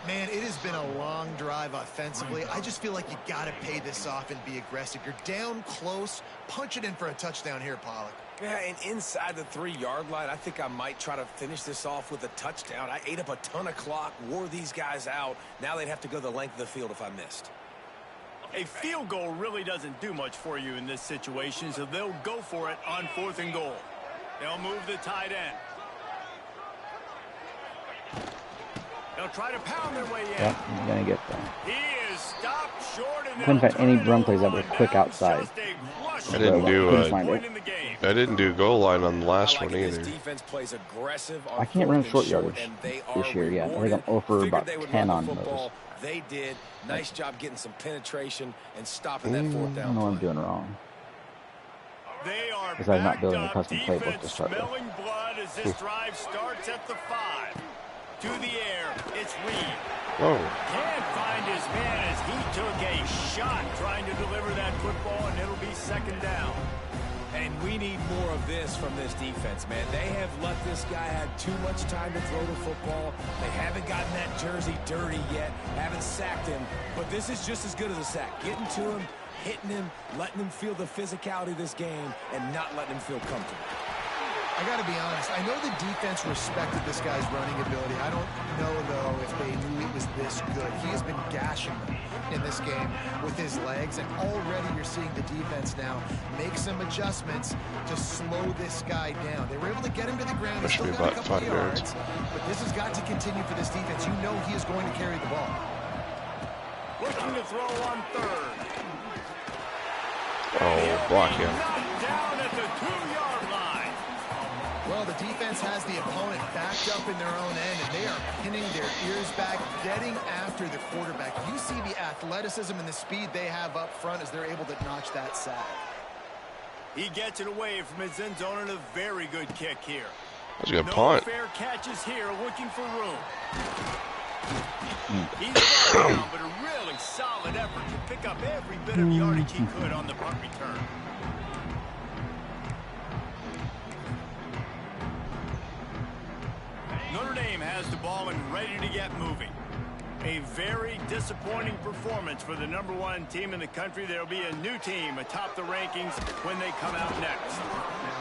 Man, it has been a long drive offensively. I just feel like you got to pay this off and be aggressive. You're down close. Punch it in for a touchdown here, Pollock. Yeah, and inside the 3-yard line, I think I might try to finish this off with a touchdown. I ate up a ton of clock, wore these guys out. Now they'd have to go the length of the field if I missed. A field goal really doesn't do much for you in this situation, so they'll go for it on 4th and goal. They'll move the tight end. They'll try to pound their way in. Yep, he's going to get there. He is stopped short. And couldn't find any run plays that were quick outside. I didn't do goal line on the last one either. I can't run short yardage this year yet. I think I'm over about 10 on those. They did. Nice job getting some penetration and stopping that 4th down. I know what I'm doing wrong. Because I'm not building a custom playbook to start with. Blood as this drive starts at the 5. To the air, it's Reed. Oh. Can't find his man as he took a shot trying to deliver that football, and it'll be 2nd down. And we need more of this from this defense, man. They have let this guy have too much time to throw the football. They haven't gotten that jersey dirty yet, haven't sacked him. But this is just as good as a sack. Getting to him, hitting him, letting him feel the physicality of this game, and not letting him feel comfortable. I got to be honest. I know the defense respected this guy's running ability. I don't know, though, if they knew he was this good. He has been gashing them in this game with his legs, and already you're seeing the defense now make some adjustments to slow this guy down. They were able to get him to the ground. He's still got a couple of yards, but this has got to continue for this defense. You know he is going to carry the ball. Looking to throw on 3rd. Oh, block him. Down at the 2-yard line. Well, the defense has the opponent backed up in their own end, and they are pinning their ears back, getting after the quarterback. You see the athleticism and the speed they have up front as they're able to notch that sack. He gets it away from his end zone and a very good kick here. That's a good punt. Fair catches here, looking for room. He's down, but a really solid effort to pick up every bit of yardage he could on the punt return. Notre Dame has the ball and ready to get moving. A very disappointing performance for the #1 team in the country. There'll be a new team atop the rankings when they come out next.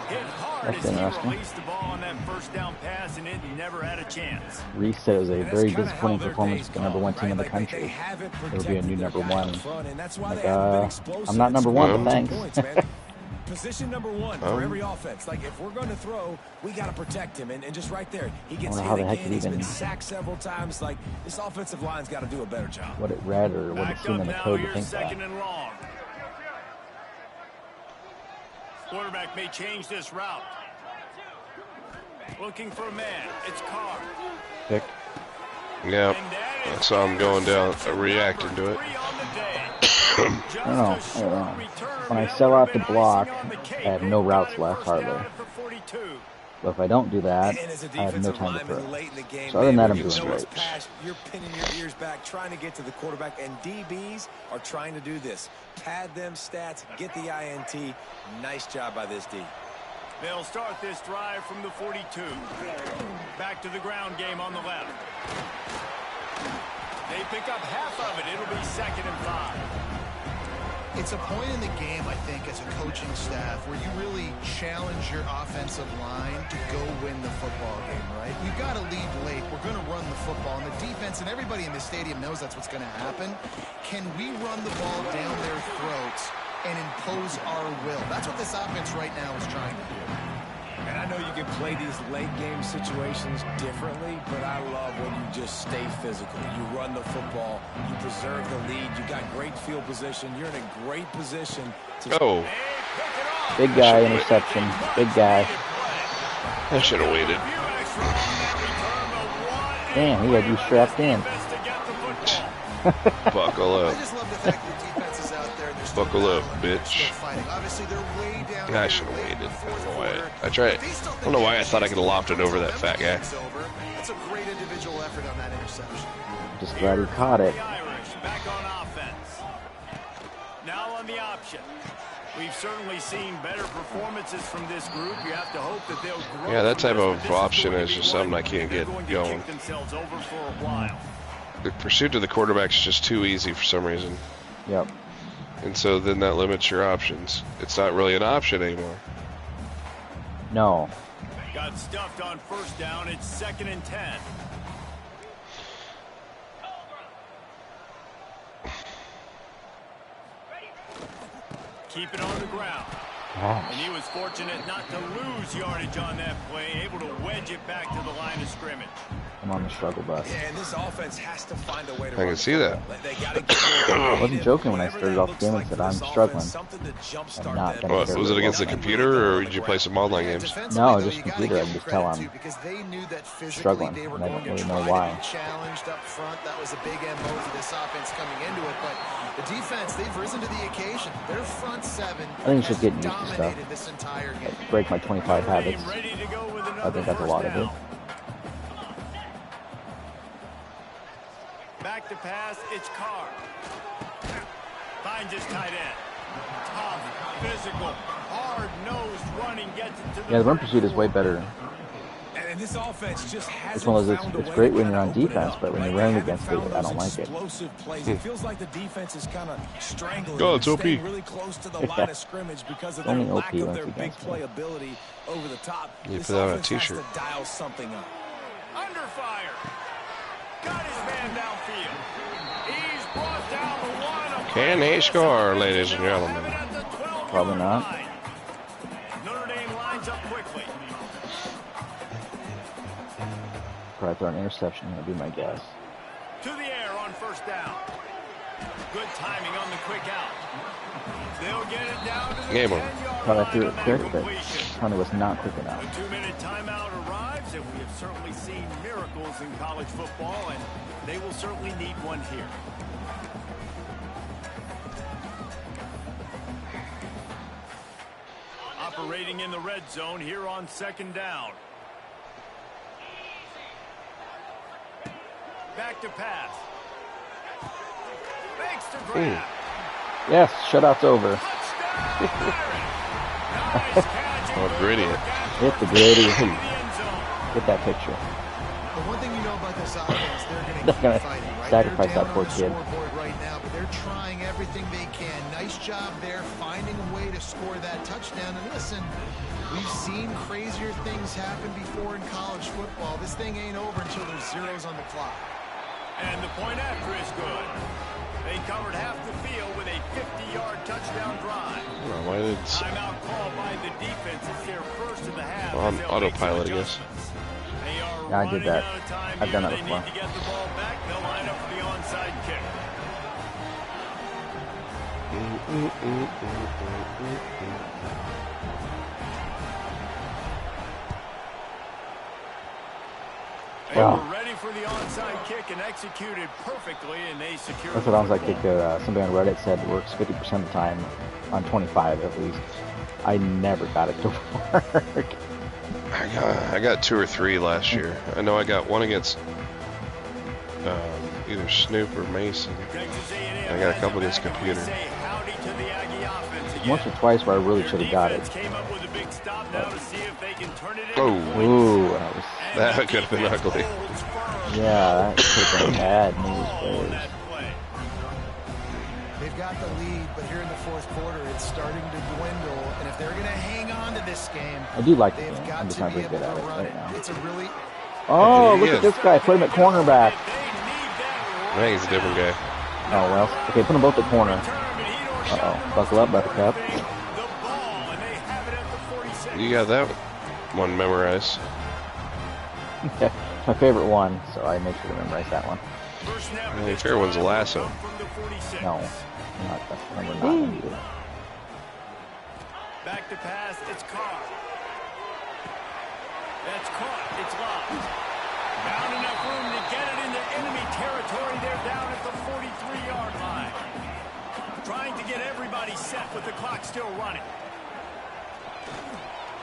Hit hard as he released the ball on that 1st down pass, and it never had a chance. Reese said it was a very disappointing performance for the #1 team in the country. It'll be a new #1. Like, I'm not #1, but thanks. Position #1 for every offense. Like, if we're going to throw, we got to protect him. And just right there, he gets hit again. He's been sacked several times. Like, this offensive line's got to do a better job. What it read or what it's seen in the code to think that. 2nd and long. Quarterback may change this route. Looking for a man. It's Carr. Pick. Yep. I saw him going down, reacting to it. I don't know. When I sell out the block, I have no routes left, hardly. But if I don't do that, I have no time to throw. So other than that, I'm doing great. You're pinning your ears back, trying to get to the quarterback, and DBs are trying to do this. Pad them stats, get the INT. Nice job by this D. They'll start this drive from the 42. Back to the ground game on the left. They pick up half of it. It'll be 2nd and 5. It's a point in the game, I think, as a coaching staff where you really challenge your offensive line to go win the football game, right? You've got to lead late. We're going to run the football. And the defense and everybody in the stadium knows that's what's going to happen. Can we run the ball down their throats and impose our will? That's what this offense right now is trying to do. And I know you can play these late game situations differently, but I love when you just stay physical. You run the football, you preserve the lead, you got great field position, you're in a great position to Big guy interception. Big guy. I should have waited. Damn, he had you strapped in. Buckle up. I just love the fact that the defense is Buckle up, bitch. Still fighting. Obviously, they're way down. I should have waited. I don't know why. I tried. I don't know why I thought I could have lofted over that fat guy. That's a great individual effort on that interception. Just glad he caught it. The Irish back on offense. Now on the option. We've certainly seen better performances from this group. You have to hope that they'll grow. Yeah, that type of option is just something I can't get going. Themselves over for a while. The pursuit to the quarterback is just too easy for some reason. Yep. And so then that limits your options. It's not really an option anymore. No. Got stuffed on first down. It's 2nd and 10. Keep it on the ground. And he was fortunate not to lose yardage on that play, able to wedge it back to the line of scrimmage. I'm on the struggle bus. Yeah, and this offense has to find a way to I can see that. I wasn't joking when I started off the game and said I'm struggling. I'm not gonna What, was it against the computer, or did you play some online games? No, just computer. I can just tell I'm struggling, and I don't really know why. Challenged up front. That was a big MO for this offense coming into it, but the defense, they've risen to the occasion. Their front seven. I think it's just getting used to stuff. This entire game. Like, break my 25 habits. I think that's a lot of it. Back to pass, it's Carr. Finds his tight end. Tough, physical, hard-nosed running gets it to the... Yeah, the run pursuit is way better. And this offense just It's one of those, it's great when you're on defense, but when you're running against it, I don't like it. It feels like the defense is kind of strangling. Oh, it's OP. Really close to the line of scrimmage because of their Only lack OP of their once big against me. play ability over the top. You This put that on a offense has t-shirt. to dial something up. Under fire. Got his man downfield. He's brought down the one. Can he score, ladies and gentlemen? Probably not. Notre Dame lines up quickly. Probably throw an interception, that'd be my guess. To the air on first down. Good timing on the quick out. They'll get it down to the Game over. 10-yard Thought I line threw it on the quick, but completion. Tony was not quick enough. A 2-minute timeout arrives, and we have certainly seen miracles in college football, and they will certainly need one here. Operating in the red zone here on 2nd down. Back to pass. Makes the grab. Yes, shutout's over. Nice catch. Oh, gritty it. Hit the gritty. Get that picture. The one thing you know about this offense, they're going to They're keep gonna fighting, right? sacrifice They're that down poor on the kid. scoreboard right now, but they're trying everything they can. Nice job there, finding a way to score that touchdown. And listen, we've seen crazier things happen before in college football. This thing ain't over until there's zeros on the clock. And the point after is good. They covered half the field with a 50-yard touchdown drive. Well, why did Timeout called by the defense. It's their first of the half. on They'll make autopilot, some I guess. adjustments. They are Yeah, I did running that. out of time I've done here. that They before. need to get the ball back. They'll line up for the onside kick. They Wow. were ready for the onside kick and executed perfectly, and they secured. That's what I was like. Somebody on Reddit said it works 50% of the time on 25 at least. I never got it to work. I got 2 or 3 last year. I know I got one against either Snoop or Mason. I got a couple against Computer. Once or twice where I really should have got it. Oh, Ooh, that could have been ugly. yeah, that could have been bad news. They've got the lead, but here in the fourth quarter, it's starting to dwindle. And if they're going to hang on to this game, I do like the they've game. got I'm just to not be very able good at to it run right it. now. It's a really... Oh, He look is. at this guy. Put him at cornerback. I think he's a different guy. Oh, well. Okay, put them both at corner. Uh-oh. Buckle up, Buttercup. You got that one memorized. It's my favorite one, so I make sure to memorize that one. My favorite one's a lasso. No, not that's number 9 either. Back to pass, it's Carr. That's caught, it's lost. Not enough room to get it into enemy territory. They're down at the 43-yard line. Trying to get everybody still running.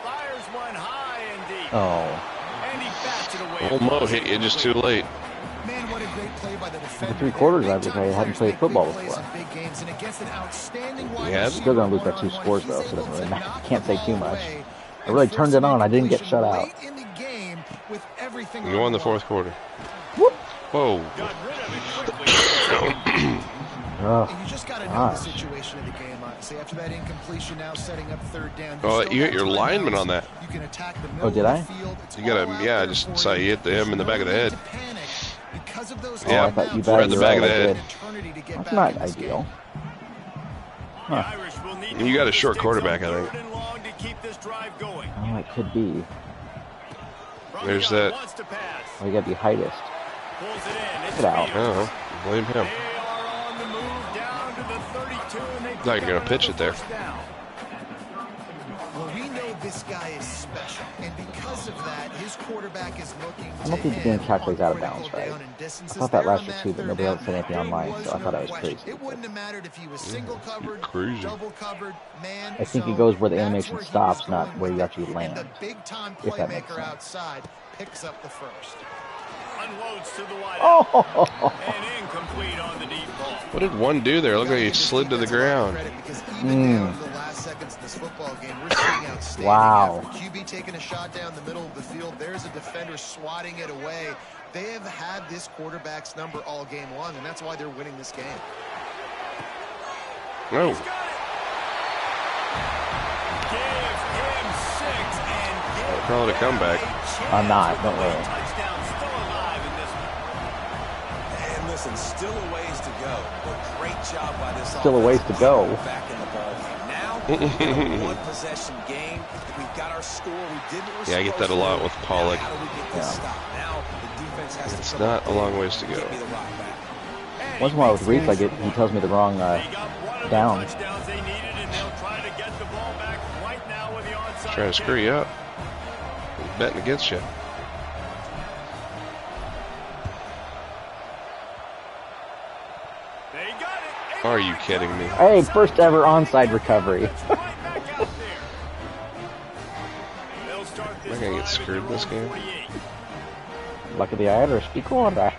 Fires one high and deep. Oh. And he bats it away. Old Mo hit you just too late. Man, what a great play by the defender. For 3/4 I hadn't played football before. Yeah. Still gonna lose by 2 scores though, so it doesn't really matter. Can't say too much. I really turned it on. I didn't get shut out. You won the 4th quarter. Whoop. Whoa. You just got to know the situation of the game, honestly. After that incompletion, now setting up 3rd down. Oh, you hit your lineman on that. You can attack the oh, did I? You got to, yeah, I just saw you hit him in the back of the head. Yeah, I thought you right in the back of the head. That's not ideal. Huh. You got a short quarterback, I think. Oh, it could be. There's that. Oh, you got the heightest. Get out. Oh, blame him. Thought you were going to pitch it there. Well, we know this guy is special, and because of that, his quarterback is looking I don't think the game calculates out of bounds, right? I thought that last year too, but nobody else said anything online, so I thought I was crazy. It wouldn't have mattered if he was single covered, double covered, man. I think it goes where the animation stops, not where you actually land. The big time If that makes playmaker sense. outside picks up the first. Unloads to the wide Oh! and incomplete on the deep ball. What did one do there? It looked like he slid to the ground. Wow. QB taking a shot down the middle of the field. There's a defender swatting it away. They have had this quarterback's number all game long, and that's why they're winning this game. No. Call it a comeback. I'm not, don't worry. And listen, still a ways to go, but great job by this. Still a ways to go. Back in the ball game. Now, we've got a one-possession game. We've got our score. We didn't. Yeah, I get that a lot with Pollock. How do we get this stop? Now the defense has to. It's not a long ways to go. Once in a while with Reese, he tells me the wrong down. Trying to screw you up. He's betting against you. Are you kidding me? Hey, first ever onside recovery. Am I gonna get screwed this game? Luck of the Irish. Equal order.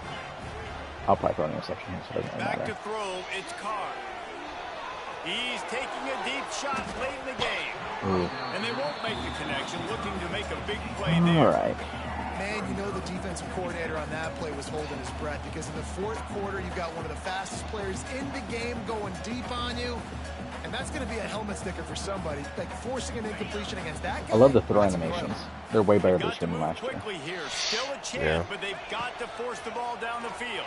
I'll probably throw an interception here, so it doesn't really Back to matter. throw, it's Carr. He's taking a deep shot late in the game. Ooh. And they won't make the connection, looking to make a big play there. All right. Man, you know the defensive coordinator on that play was holding his breath because in the 4th quarter, you've got one of the fastest players in the game going deep on you. And that's going to be a helmet sticker for somebody. Like forcing an incompletion against that guy. I love the throw animations. They're way better this year than last year. Here. Still a chance, Yeah. but they've got to force the ball down the field.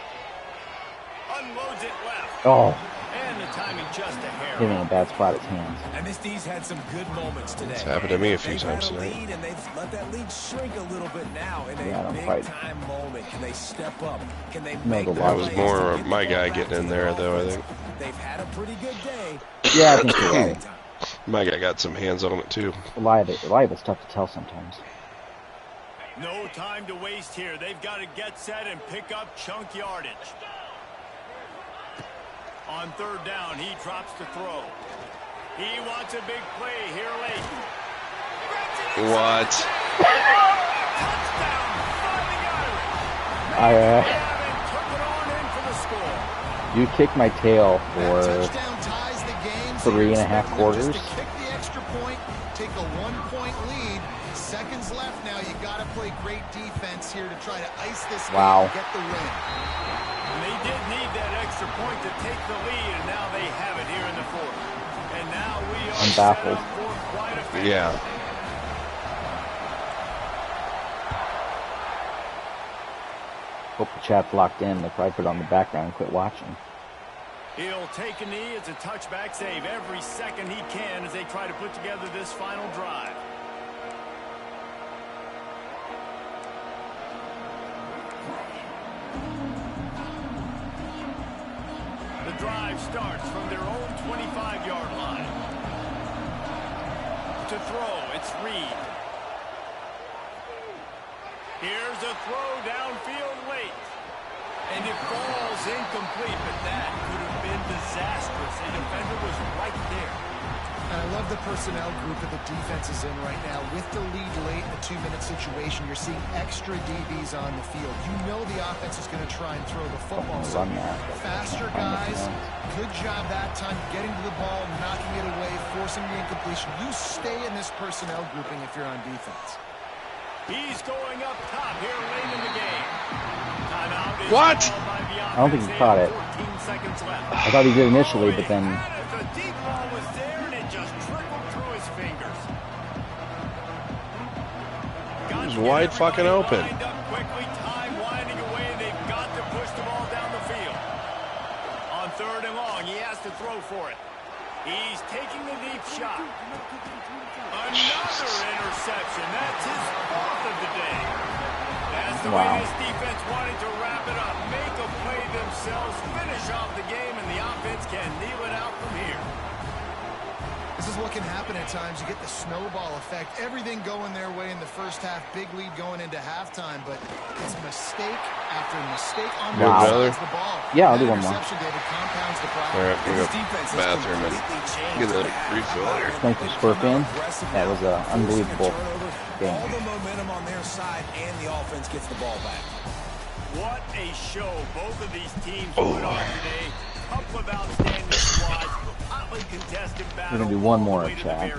Unloads it left. Oh, And the timing just a hair. hitting in a bad spot at his hands. And this D's had some good moments today. It's happened to me a few They've had times a tonight. lead, and they've let that lead shrink a little bit now in Yeah, I a don't big quite time moment. Can they step up? Can they know make the the logic. That was plays more to get my the guy ball getting back in to there, their though, I offense? think. They've had a pretty good day. Yeah, I think you're right. My guy got some hands on it, too. Live it's tough to tell sometimes. No time to waste here. They've got to get set and pick up chunk yardage. On 3rd down, he drops the throw. He wants a big play here late. What? You kicked my tail for 3.5 quarters. Kick the extra point, take a 1-point lead. Seconds left now. You got to play great defense here to try to ice this game and get the win. And they did need that extra point to take the lead, and now they have it here in the 4th. And now we are I'm baffled. set up for quite a bit. Yeah. Hope the chat's locked in. They'll probably put it on the background and quit watching. He'll take a knee. It's a touchback save every second he can as they try to put together this final drive. The drive starts from their own 25-yard line. To throw, it's Reed. Here's a throw downfield late. And it falls was incomplete, but that could have been disastrous. A defender was right there. And I love the personnel group that the defense is in right now. With the lead late in a 2-minute situation, you're seeing extra DBs on the field. You know the offense is going to try and throw the football. So faster guys, good job that time getting to the ball, knocking it away, forcing the incompletion. You stay in this personnel grouping if you're on defense. He's going up top here late in the game. Timeout is What? I don't think he caught it. 14 seconds left. I thought he did initially, but then... The deep ball was there, and it just trickled through his fingers. It was wide fucking open. Quickly, time winding away, and they've got to push the ball down the field. On 3rd and long, he has to throw for it. He's taking the deep shot. Another interception. That's his 4th of the day. That's the way this defense wanted to wrap it up. Make a play themselves, finish off the game, and the offense can kneel it out from here. This is what can happen at times. You get the snowball effect. Everything going their way in the first half. Big lead going into halftime, but it's mistake after mistake on the ball. Yeah, I'll do one more. David compounds the problem. All right, we'll go bathroom and get a refill here. Thanks for Scorpion. That was an unbelievable game. All the momentum on their side, and the offense gets the ball back. What a show both of these teams put on today. Couple of outstanding squads. Hotly contested battle. We're going to do one more, Chad.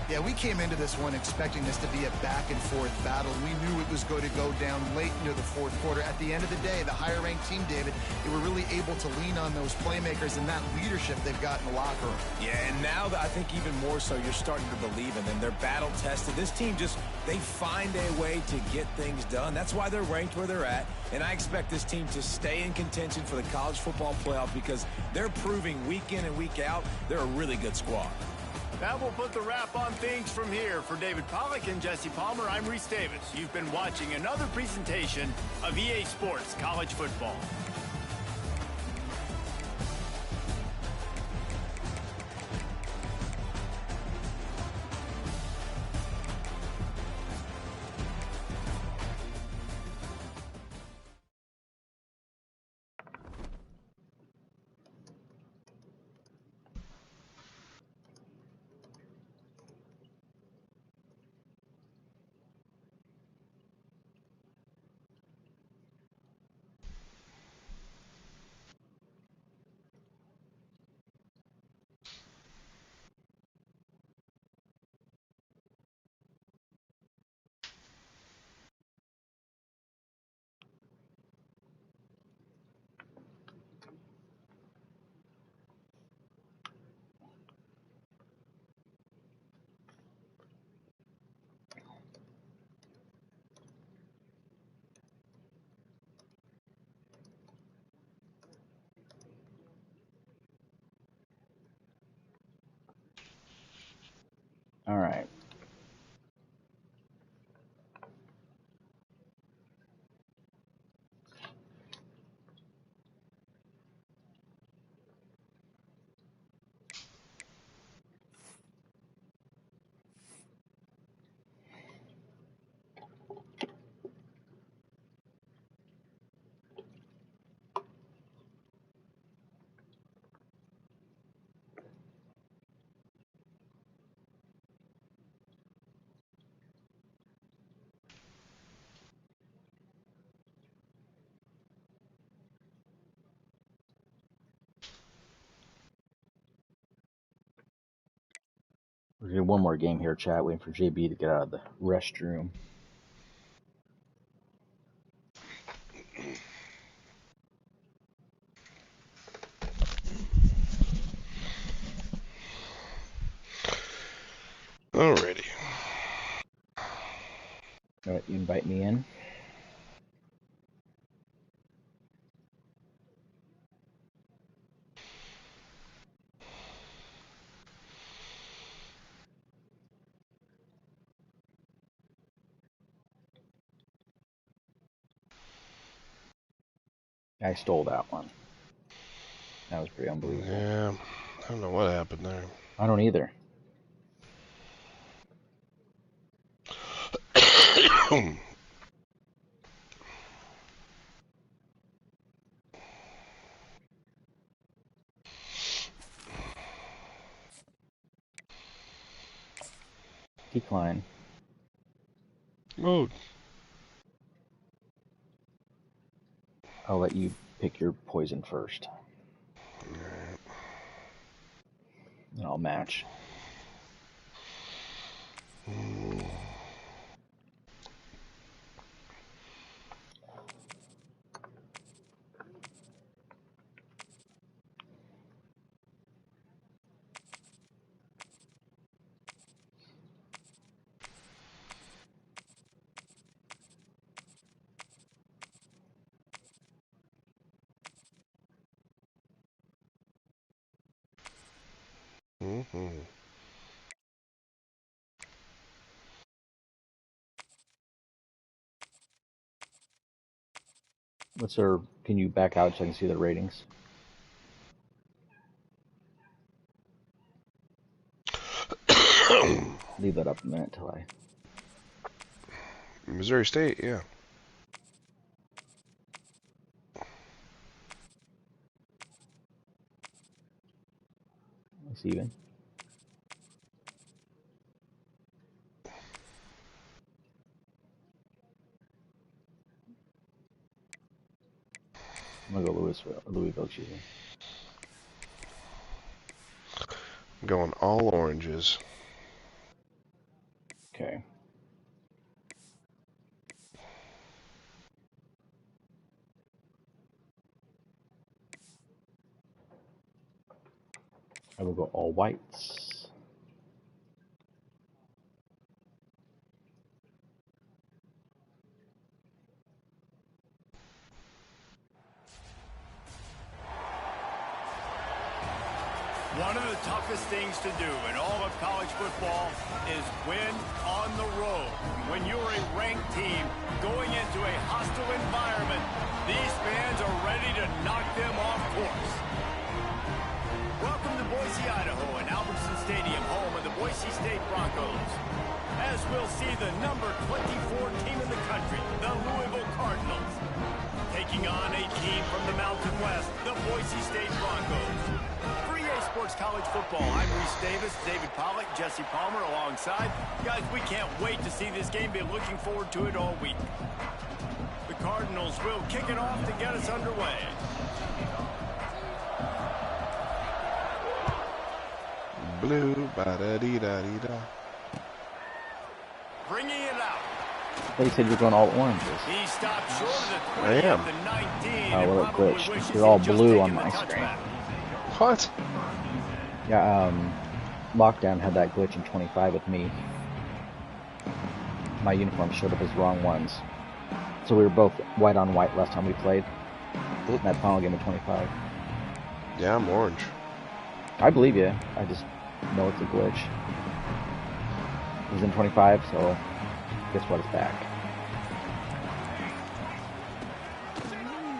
Yeah, we came into this one expecting this to be a back-and-forth battle. We knew it was going to go down late into the 4th quarter. At the end of the day, the higher-ranked team, David, they were really able to lean on those playmakers and that leadership they've got in the locker room. Yeah, and now I think even more so, you're starting to believe in them. They're battle-tested. This team they find a way to get things done. That's why they're ranked where they're at. And I expect this team to stay in contention for the college football playoff because they're proving week in and week out they're a really good squad. That will put the wrap on things from here. For David Pollack and Jesse Palmer, I'm Reese Davis. You've been watching another presentation of EA Sports College Football. All right. We're going to do one more game here, chat, waiting for JB to get out of the restroom. Alrighty. All right, you invite me in. I stole that one. That was pretty unbelievable. Yeah, I don't know what happened there. I don't either. Decline. Mode. I'll let you pick your poison first. Alright. And I'll match. What's our? Can you back out so I can see the ratings? Leave that up a minute till I. Missouri State, yeah. It's even. I'm gonna go Louisville, excuse me. I'm going all oranges. Okay. I will go all whites. One of the toughest things to do in all of college football is win on the road. When you're a ranked team going into a hostile environment, these fans are ready to knock them off course. Welcome to Boise, Idaho, and Albertson Stadium, home of the Boise State Broncos. As we'll see the number 24 team in the country, the Louisville Cardinals, taking on a team from the Mountain West, the Boise State Broncos. Sports College Football. I'm Reese Davis, David Pollack, Jesse Palmer alongside. Guys, we can't wait to see this game. Been looking forward to it all week. The Cardinals will kick it off to get us underway. Blue, ba-da-dee-da-dee-da. Bringing it out. They said you're going all oranges. He stopped short of the 20 I am. of the 19. Oh, well, it glitched. They're all blue on my screen. What? Yeah, Lockdown had that glitch in 25 with me. My uniform showed up as wrong ones. So we were both white on white last time we played. In that final game of 25. Yeah, I'm orange. I believe you. I just know it's a glitch. It was in 25, so guess what? It's back.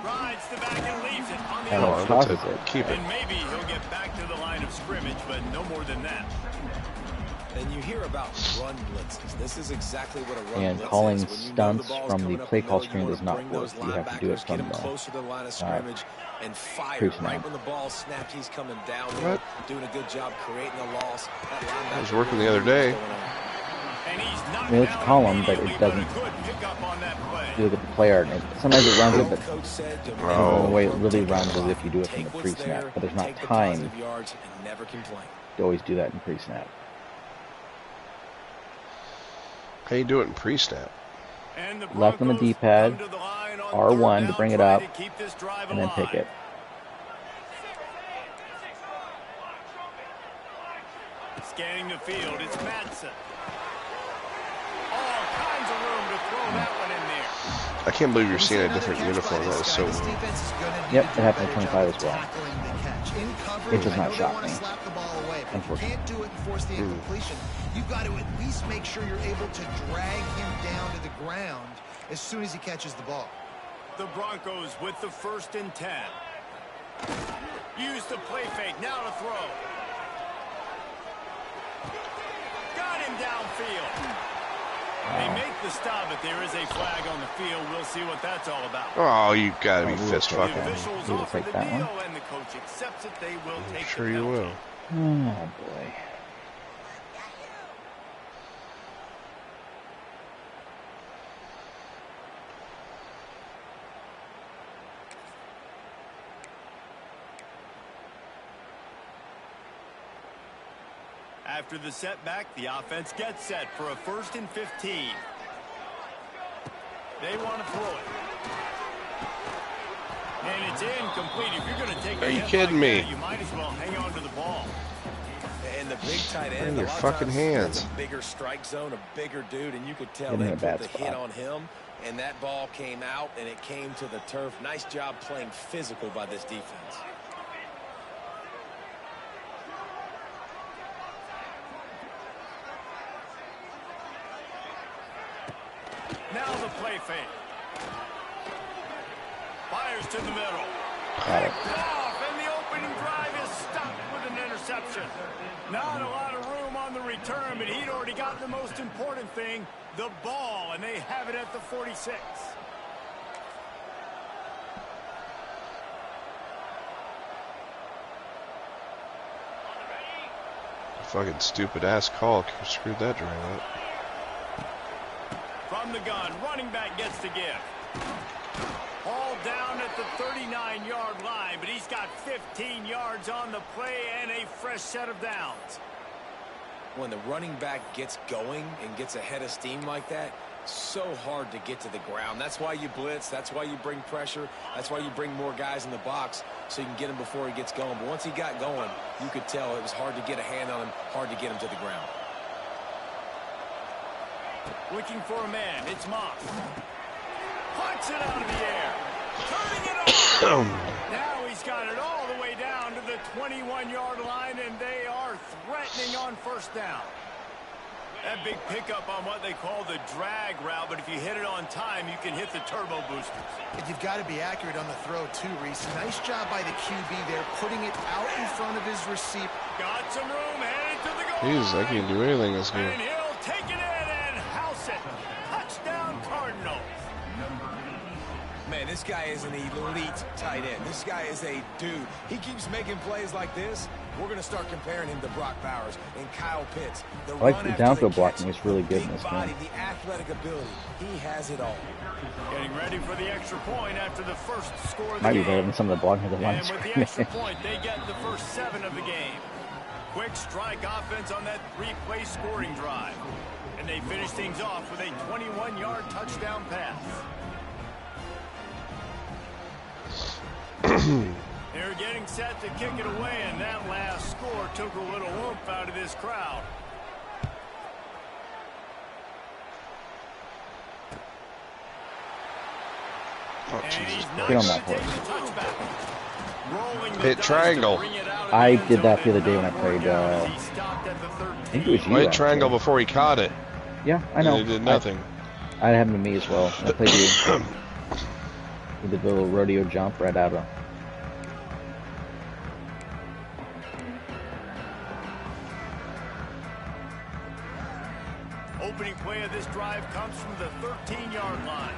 Rides the back and leaves it on the I don't know outside. what causes it. Keep it. And maybe he'll get back to the line of scrimmage, but no more than that. And you hear about run blitzes. This is exactly what a run And blitz calling is. When you know stunts ball's from the coming up play the call middle, screen you does wanna not bring work. those You have to do it linebackers, get from him the... closer to the line of scrimmage and fire. pre-snap. Right when the ball snapped, he's coming down, What? doing a good job creating a loss. I was working the other day. And he's I mean, it's a column, but it doesn't... You look at the play art, and sometimes it runs it, but the only way it really runs is if you do it from the pre-snap. But there's not time to always do that in pre-snap. How you do it in pre-snap? Left on the D-pad, R1 to bring it up, and then pick it. Scanning the field, it's Madsen. All kinds of room to throw that one in there. I can't believe you're seeing a different uniform. That is so weird. Yep, it happened at 25 as well. It does not shock me, unfortunately. Can't do it and force the incompletion. You've got to at least make sure you're able to drag him down to the ground as soon as he catches the ball. The Broncos with the 1st and 10. Use the play fake, now to throw. Got him downfield. They make the stop, but there is a flag on the field. We'll see what that's all about. Oh, you gotta be fist The fucking. officials We'll offer take the that deal, one. and the coach accepts it. They will take Sure the you penalty. will. Oh, boy. After the setback, the offense gets set for a 1st and 15. They want to throw it. And it's incomplete. If you're going to take a hit kidding like me? that, you might as well hang on to the ball. And the big tight end, in your fucking hands. A bigger strike zone, a bigger dude, and you could tell Getting they a put bad the spot. hit on him, and that ball came out, and it came to the turf. Nice job playing physical by this defense. Now the play fake. Fires to the middle. Got it. Off, and the opening drive is stopped with an interception. Not a lot of room on the return, but he'd already got the most important thing, the ball, and they have it at the 46. Fucking stupid ass call. Screwed that drive up. From the gun, running back gets the give. All down at the 39-yard line, but he's got 15 yards on the play and a fresh set of downs. When the running back gets going and gets ahead of steam like that, so hard to get to the ground. That's why you blitz. That's why you bring pressure. That's why you bring more guys in the box so you can get him before he gets going. But once he got going, you could tell it was hard to get a hand on him, hard to get him to the ground. Looking for a man. It's Moss. Punts it out of the air. Turning it off. Now he's got it all the way down to the 21-yard line, and they are threatening on 1st down. That big pickup on what they call the drag route, but if you hit it on time, you can hit the turbo boosters. And you've got to be accurate on the throw, too, Reese. Nice job by the QB there, putting it out in front of his receiver. Got some room, headed to the goal Jesus, I line. can't do anything this game. And he'll take it in and house it. Touchdown, Cardinals. Man, this guy is an elite tight end. This guy is a dude. He keeps making plays like this. We're going to start comparing him to Brock Bowers and Kyle Pitts. I like the downfield blocking. It's really good in this body, game. the athletic ability. He has it all. Getting ready for the extra point after the first score of the Might be game. better than some of the blocking of the line And with the extra point, they get the first 7 of the game. Quick strike offense on that 3-play scoring drive. And they finish things off with a 21-yard touchdown pass. They're getting set to kick it away, and that last score took a little oomph out of this crowd. Oh, Jesus Get on Christ. that horse. Hit triangle. I did that the other day when I played, I think it was you. White actually. triangle before he caught it. Yeah, I know. And it did nothing. I happened to me as well. I played you. We did the little rodeo jump right out of. Opening play of this drive comes from the 13-yard line.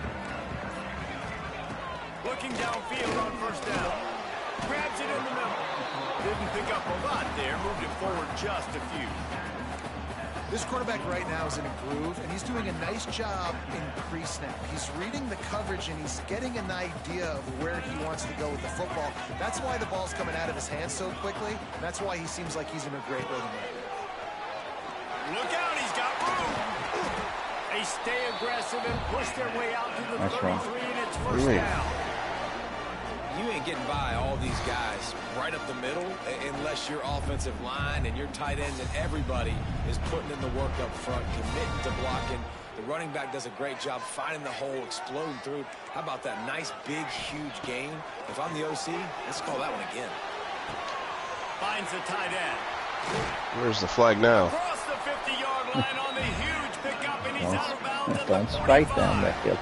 Looking downfield on 1st down. Grabs it in the middle. Didn't pick up a lot there. Moved it forward just a few. This quarterback right now is in a groove, and he's doing a nice job in pre-snap. He's reading the coverage, and he's getting an idea of where he wants to go with the football. That's why the ball's coming out of his hands so quickly. And that's why he seems like he's in a great rhythm right now. Look out, he's got room. They stay aggressive and push their way out to the Nice 33, run. and it's 1st down. You ain't getting by all these guys right up the middle unless your offensive line and your tight ends and everybody is putting in the work up front, committing to blocking. The running back does a great job finding the hole, exploding through. How about that nice, big, huge gain? If I'm the OC, let's call that one again. Finds the tight end. Where's the flag now? Across the 50-yard line on the huge pickup, and he's out of bounds at the Don't strike 45. them, Beckett.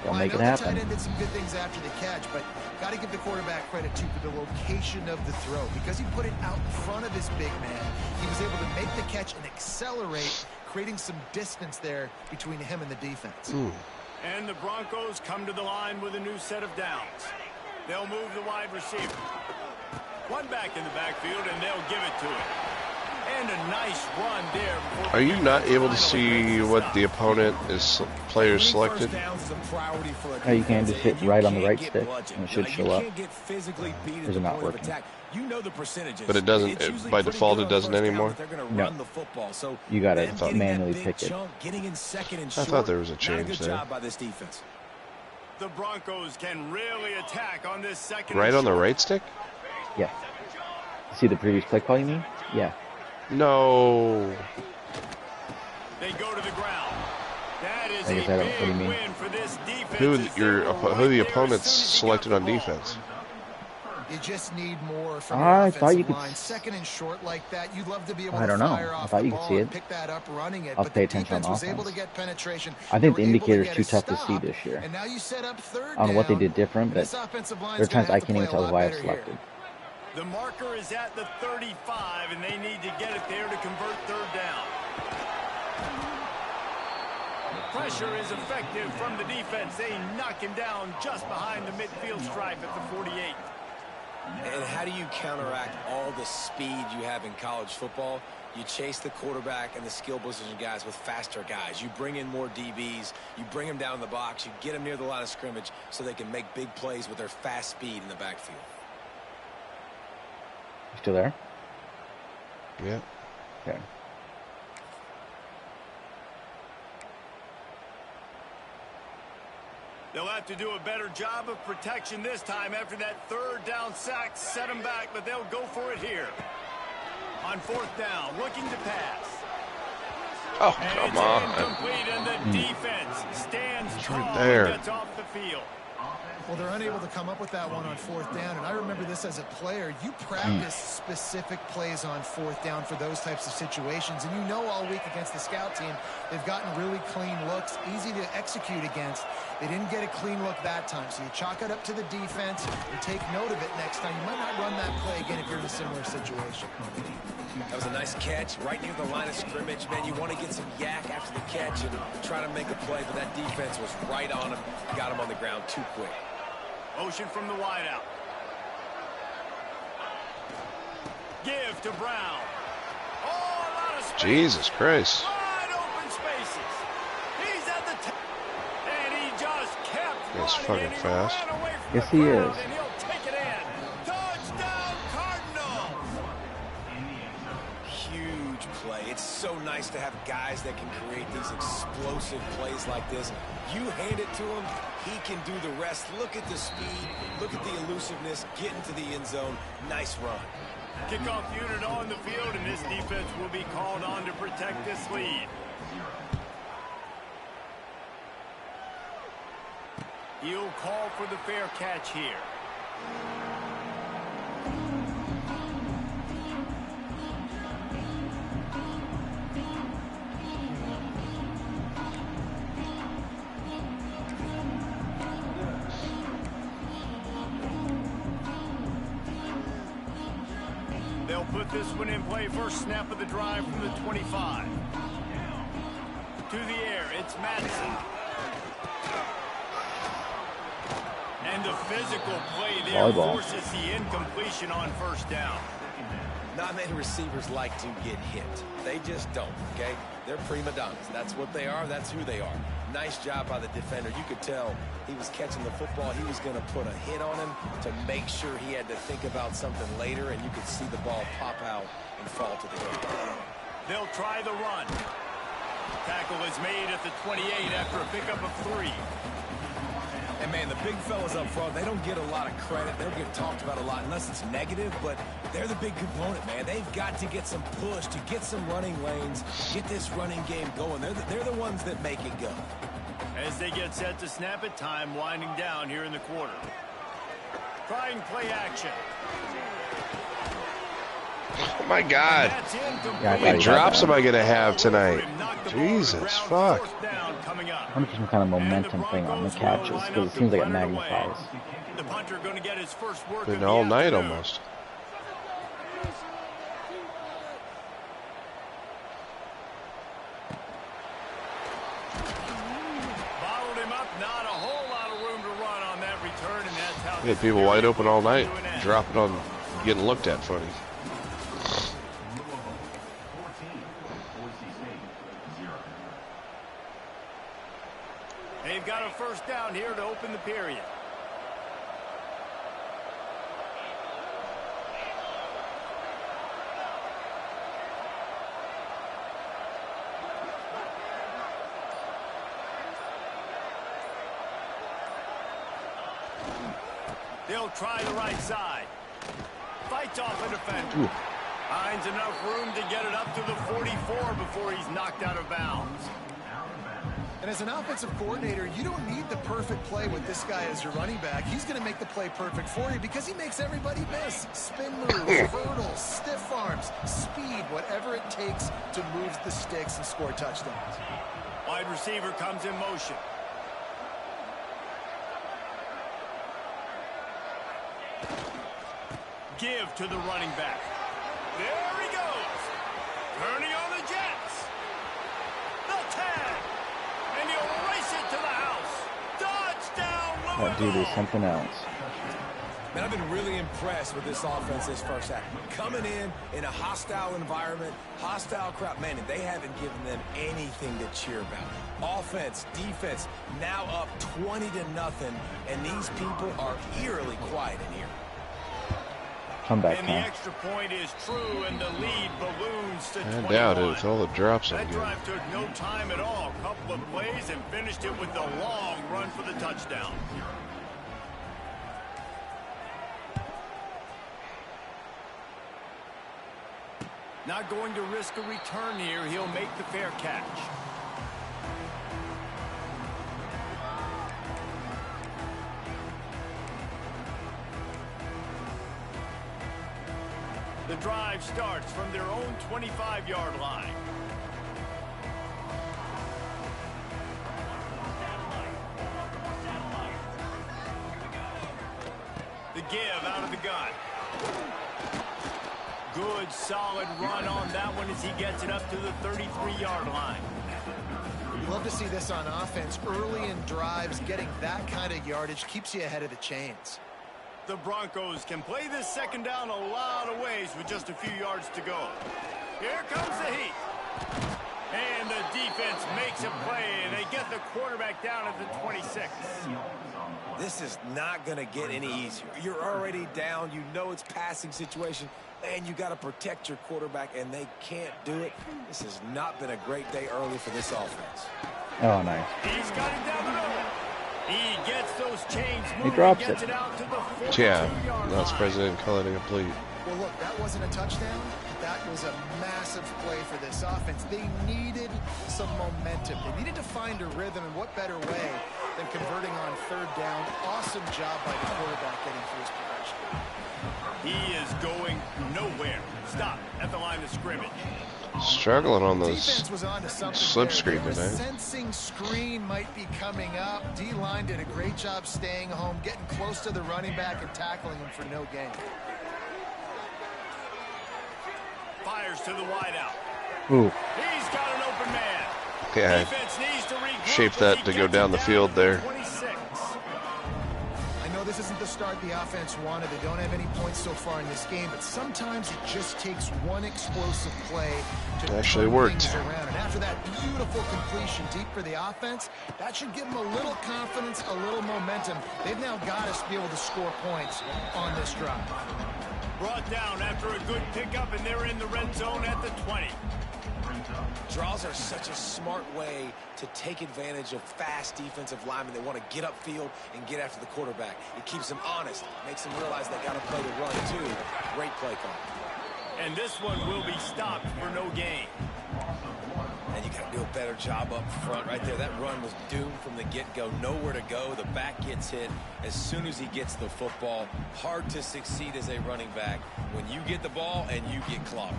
Don't Well, make it I know the tight happen. end did some good things after the catch, but got to give the quarterback credit, too, for the location of the throw. Because he put it out in front of his big man, he was able to make the catch and accelerate, creating some distance there between him and the defense. And the Broncos come to the line with a new set of downs. They'll move the wide receiver. One back in the backfield, and they'll give it to him. And a nice run there. Are you not able to see what the opponent player selected? No, you can just hit right on the right stick and it should show up. Is it not working? But it doesn't, by default it doesn't anymore? No. You gotta manually pick it. I thought there was a change there. The Broncos can really attack on this second. Right on the right stick? Yeah. See the previous play call, you mean? Yeah. No. They go to the ground. That is I guess I don't. What do you mean? for this defense. Who the opponents selected on defense? You just need more from I thought you could. line. Second and short like that, you'd love to be able I don't to know. fire I off thought the you could ball see and it. pick that up, running it. I'll But pay the attention on defense was able offense. to get penetration. I think They the were able to indicator's get too a tough to see stop, this year. and now you set up third I don't know what they down. did different, but This offensive line's there are times gonna I have to can't even play a tell lot who I have better here. selected. The marker is at the 35, and they need to get it there to convert third down. Pressure is effective from the defense. They knock him down just behind the midfield stripe at the 48. And how do you counteract all the speed you have in college football? You chase the quarterback and the skill position guys with faster guys. You bring in more DBs. You bring them down in the box. You get them near the line of scrimmage so they can make big plays with their fast speed in the backfield. You still there? Yeah. Okay. They'll have to do a better job of protection this time after that third down sack set them back, but they'll go for it here. On fourth down, looking to pass. Oh, And come it's on. incomplete, and the defense stands tall right there. and gets off the field. Well, they're unable to come up with that one on fourth down, and I remember this as a player. You practice specific plays on fourth down for those types of situations, and you know all week against the scout team, they've gotten really clean looks, easy to execute against. They didn't get a clean look that time, so you chalk it up to the defense and take note of it next time. You might not run that play again if you're in a similar situation. That was a nice catch right near the line of scrimmage. Man, you want to get some yak after the catch and try to make a play, but that defense was right on him. Got him on the ground too quick. Motion from the wideout. Give to Brown. Oh, a lot of space. Jesus Christ. Wide open spaces. He's at the and he just kept That's running, fucking and he fast. ran away from Yes, the he crowd, is. and he'll take it in. Touchdown, Cardinals. Huge play. It's so nice to have guys that can create these explosive plays like this. You hand it to him, he can do the rest. Look at the speed, look at the elusiveness, get into the end zone. Nice run. Kickoff unit on the field, and this defense will be called on to protect this lead. He'll call for the fair catch here. They'll put this one in play. First snap of the drive from the 25. To the air, it's Madison. And the physical play there forces the incompletion on first down. Not many receivers like to get hit. They just don't, okay? They're prima donnas. That's what they are. That's who they are. Nice job by the defender. You could tell he was catching the football. He was going to put a hit on him to make sure he had to think about something later, and you could see the ball pop out and fall to the ground. They'll try the run. Tackle is made at the 28 after a pickup of 3. And, man, the big fellas up front, they don't get a lot of credit. They don't get talked about a lot unless it's negative, but they're the big component, man. They've got to get some push, to get some running lanes, get this running game going. They're the ones that make it go. As they get set to snap it, time winding down here in the quarter. Trying play action. Oh my God. How Yeah, many drops am I going to have tonight? Jesus, fuck. I wonder if there's some kind of momentum thing on the catches, because it seems like it magnifies. The punter going to get his first work Been all night almost. Bottled him up, not a whole lot of room to run on that return, and that's how We had people wide open all night, dropping on, getting looked at funny. open the period. They'll try the right side. Fights off a defender. Ooh. Finds enough room to get it up to the 44 before he's knocked out of bounds. And as an offensive coordinator, you don't need the perfect play with this guy as your running back. He's going to make the play perfect for you because he makes everybody miss. Spin moves, hurdles, stiff arms, speed, whatever it takes to move the sticks and score touchdowns. Wide receiver comes in motion. Give to the running back. There he goes. Turning on the Jets. The tag. And he'll race it to the house. Touchdown, Louisville. That dude is something else. Man, I've been really impressed with this offense this first half. Coming in a hostile environment, hostile crowd. Man, they haven't given them anything to cheer about. Offense, defense, now up 20-0, and these people are eerily quiet in here. Comeback And time. the extra point is true, and the lead balloons to 21. I doubt it. It's all the drops I'm That getting. drive took no time at all. A couple of plays and finished it with a long run for the touchdown. Not going to risk a return here. He'll make the fair catch. The drive starts from their own 25-yard line. The give out of the gun. Good, solid run on that one as he gets it up to the 33-yard line. You love to see this on offense. Early in drives, getting that kind of yardage keeps you ahead of the chains. The Broncos can play this second down a lot of ways with just a few yards to go. Here comes the heat. And the defense makes a play, and they get the quarterback down at the 26. This is not going to get any easier. You're already down. You know it's passing situation, and you got to protect your quarterback, and they can't do it. This has not been a great day early for this offense. Oh, nice. He's got it down the middle. He gets those chains moving. He drops gets it. out to the 42-yard Yeah, line. not surprised they didn't call it incomplete. Well, look, that wasn't a touchdown. That was a massive play for this offense. They needed some momentum. They needed to find a rhythm, and what better way than converting on third down. Awesome job by the quarterback getting through his progression. He is going nowhere. Stop at the line of scrimmage. Struggling on those Defense was on to something slip there. screen They were today. sensing screen might be coming up. D-line did a great job staying home, getting close to the running back and tackling him for no gain. Fires to the wideout. Ooh. He's got an open man. Yeah, Defense needs to regroup shaped as that he to go gets down it the field to there. 26. I know this isn't the start the offense wanted. They don't have any points so far in this game, but sometimes it just takes one explosive play to Actually turn worked. things around. And after that beautiful completion deep for the offense, that should give them a little confidence, a little momentum. They've now got us to be able to score points on this drive. Brought down after a good pickup, and they're in the red zone at the 20. Draws are such a smart way to take advantage of fast defensive linemen. They want to get upfield and get after the quarterback. It keeps them honest, makes them realize they got to play the run too. Great play call. And this one will be stopped for no gain. And you got to do a better job up front right there. That run was doomed from the get-go. Nowhere to go. The back gets hit as soon as he gets the football. Hard to succeed as a running back when you get the ball and you get clobbered.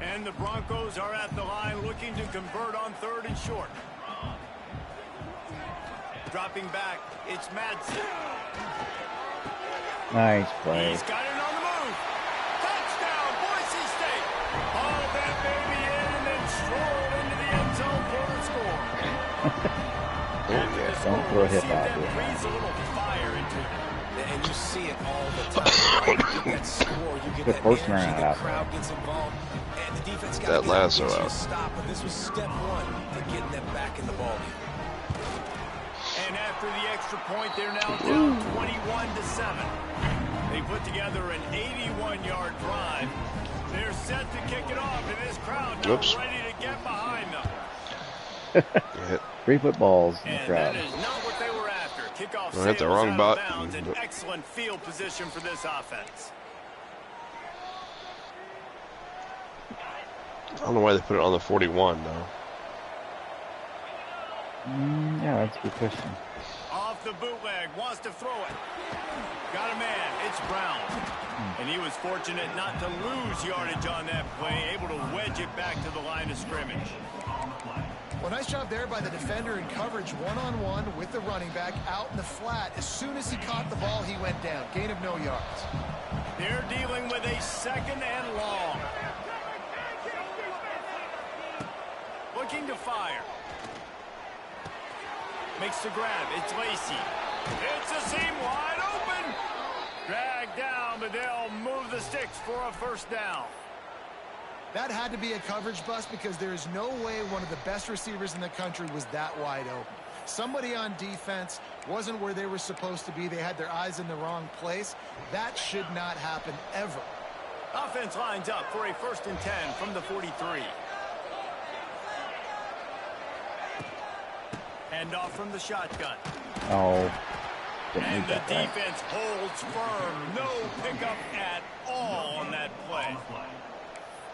And the Broncos are at the line looking to convert on third and short. Dropping back, it's Madsen. Nice play. He's got it on the move. Touchdown, Boise State. Hauled that baby in and then strolled into the end zone for the score. Yeah, don't throw a hip out here. Breathes a little fire into it. And you see it all the time. You get that score, you get Good that first energy, round the out. crowd gets involved, and the defense got That to lasso get you out. a stop. But this was step one to getting them back in the ball game. And after after the extra point, they're now down 21-7. They put together an 81-yard drive. They're set to kick it off, and this crowd now ready to get behind them. 3 footballs in the And crowd. that is not what they were after. Kickoff hit the wrong button. bounds. An excellent field position for this offense. I don't know why they put it on the 41, though. Yeah, that's a good question. Off the bootleg, wants to throw it. Got a man, it's Brown. And he was fortunate not to lose yardage on that play, able to wedge it back to the line of scrimmage. Well, nice job there by the defender in coverage one-on-one with the running back out in the flat. As soon as he caught the ball, he went down. Gain of no yards. They're dealing with a 2nd and long. Looking to fire. Makes the grab. It's Lacey. It's a seam wide open. Dragged down, but they'll move the sticks for a first down. That had to be a coverage bust because there is no way one of the best receivers in the country was that wide open. Somebody on defense wasn't where they were supposed to be. They had their eyes in the wrong place. That should not happen ever. Offense lines up for a 1st and 10 from the 43. Hand off from the shotgun. Oh, and the defense holds firm. No pickup at all on that play.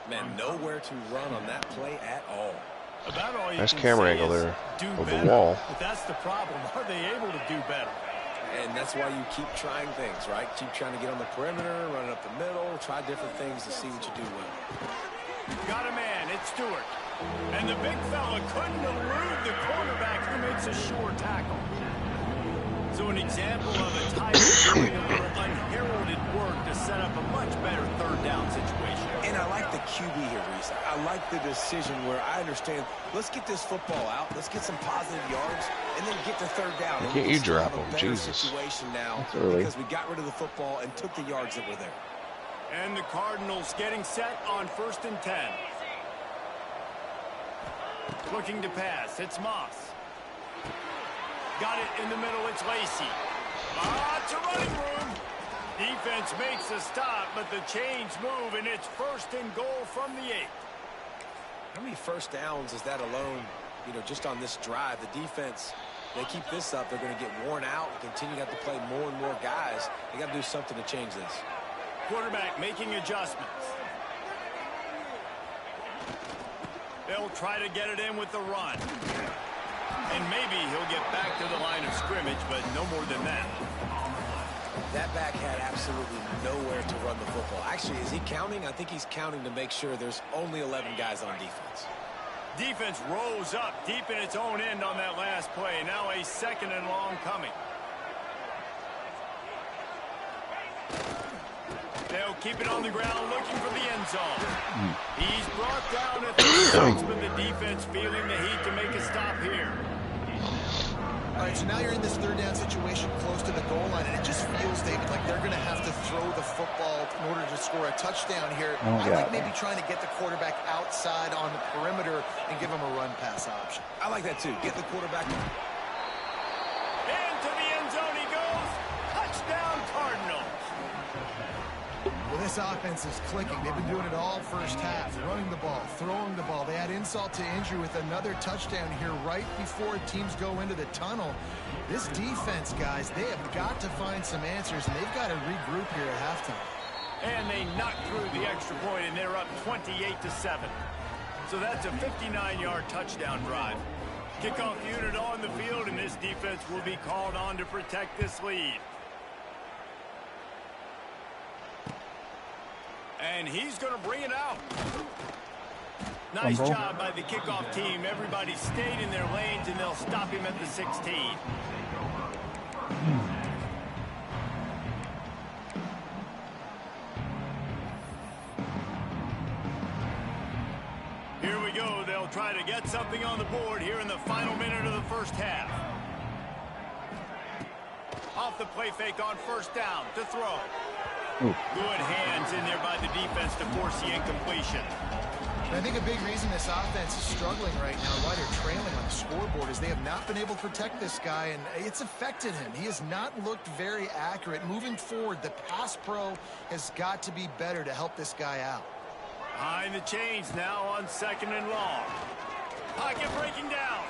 Man, nowhere to run on that play at all. About all you nice can camera say angle is there do of better. the wall. But that's the problem. Are they able to do better? And that's why you keep trying things, right? Keep trying to get on the perimeter, run it up the middle, try different things to see what you do well. Got a man. It's Stewart. And the big fella couldn't elude the quarterback who makes a sure tackle. So an example of a tight end doing a little unheralded work to set up a much better 3rd down situation. And I like the QB here, Reese. I like the decision where I understand, let's get this football out, let's get some positive yards, and then get to 3rd down. Can't you drop them? Jesus. Situation now because we got rid of the football and took the yards that were there. And the Cardinals getting set on 1st and 10. Looking to pass. It's Moss. Got it in the middle. It's Lacey. It's a running room. Defense makes a stop, but the chains move, and it's 1st and goal from the 8. How many first downs is that alone, just on this drive? The defense, they keep this up, they're going to get worn out and continue to have to play more and more guys. They got to do something to change this. Quarterback making adjustments. They'll try to get it in with the run. And maybe he'll get back to the line of scrimmage, but no more than that. That back had absolutely nowhere to run the football. Actually, is he counting? I think he's counting to make sure there's only 11 guys on defense. Defense rose up deep in its own end on that last play. Now a 2nd and long coming. They'll keep it on the ground looking for the end zone. He's brought down at 36, but the defense feeling the heat to make a stop here. All right, so now you're in this 3rd down situation close to the goal line, and it just feels, David, like they're going to have to throw the football in order to score a touchdown here. I like maybe trying to get the quarterback outside on the perimeter and give him a run-pass option. I like that, too. Get the quarterback. Into the end zone he goes. Touchdown, Cardinals. Well, this offense is clicking. They've been doing it all first half, running the ball, throwing the ball. They add insult to injury with another touchdown here right before teams go into the tunnel. This defense, guys, they have got to find some answers, and they've got to regroup here at halftime. And they knock through the extra point, and they're up 28-7. So that's a 59-yard touchdown drive. Kickoff unit on the field, and this defense will be called on to protect this lead. And he's going to bring it out. Nice job by the kickoff team. Everybody stayed in their lanes, and they'll stop him at the 16. Here we go. They'll try to get something on the board here in the final minute of the first half. Off the play fake on 1st down to throw. Ooh. Good hands in there by the defense to force the incompletion. And I think a big reason this offense is struggling right now, why they're trailing on the scoreboard, is they have not been able to protect this guy, and it's affected him. He has not looked very accurate. Moving forward, the pass pro has got to be better to help this guy out. Behind the chains now on 2nd and long. Pocket breaking down.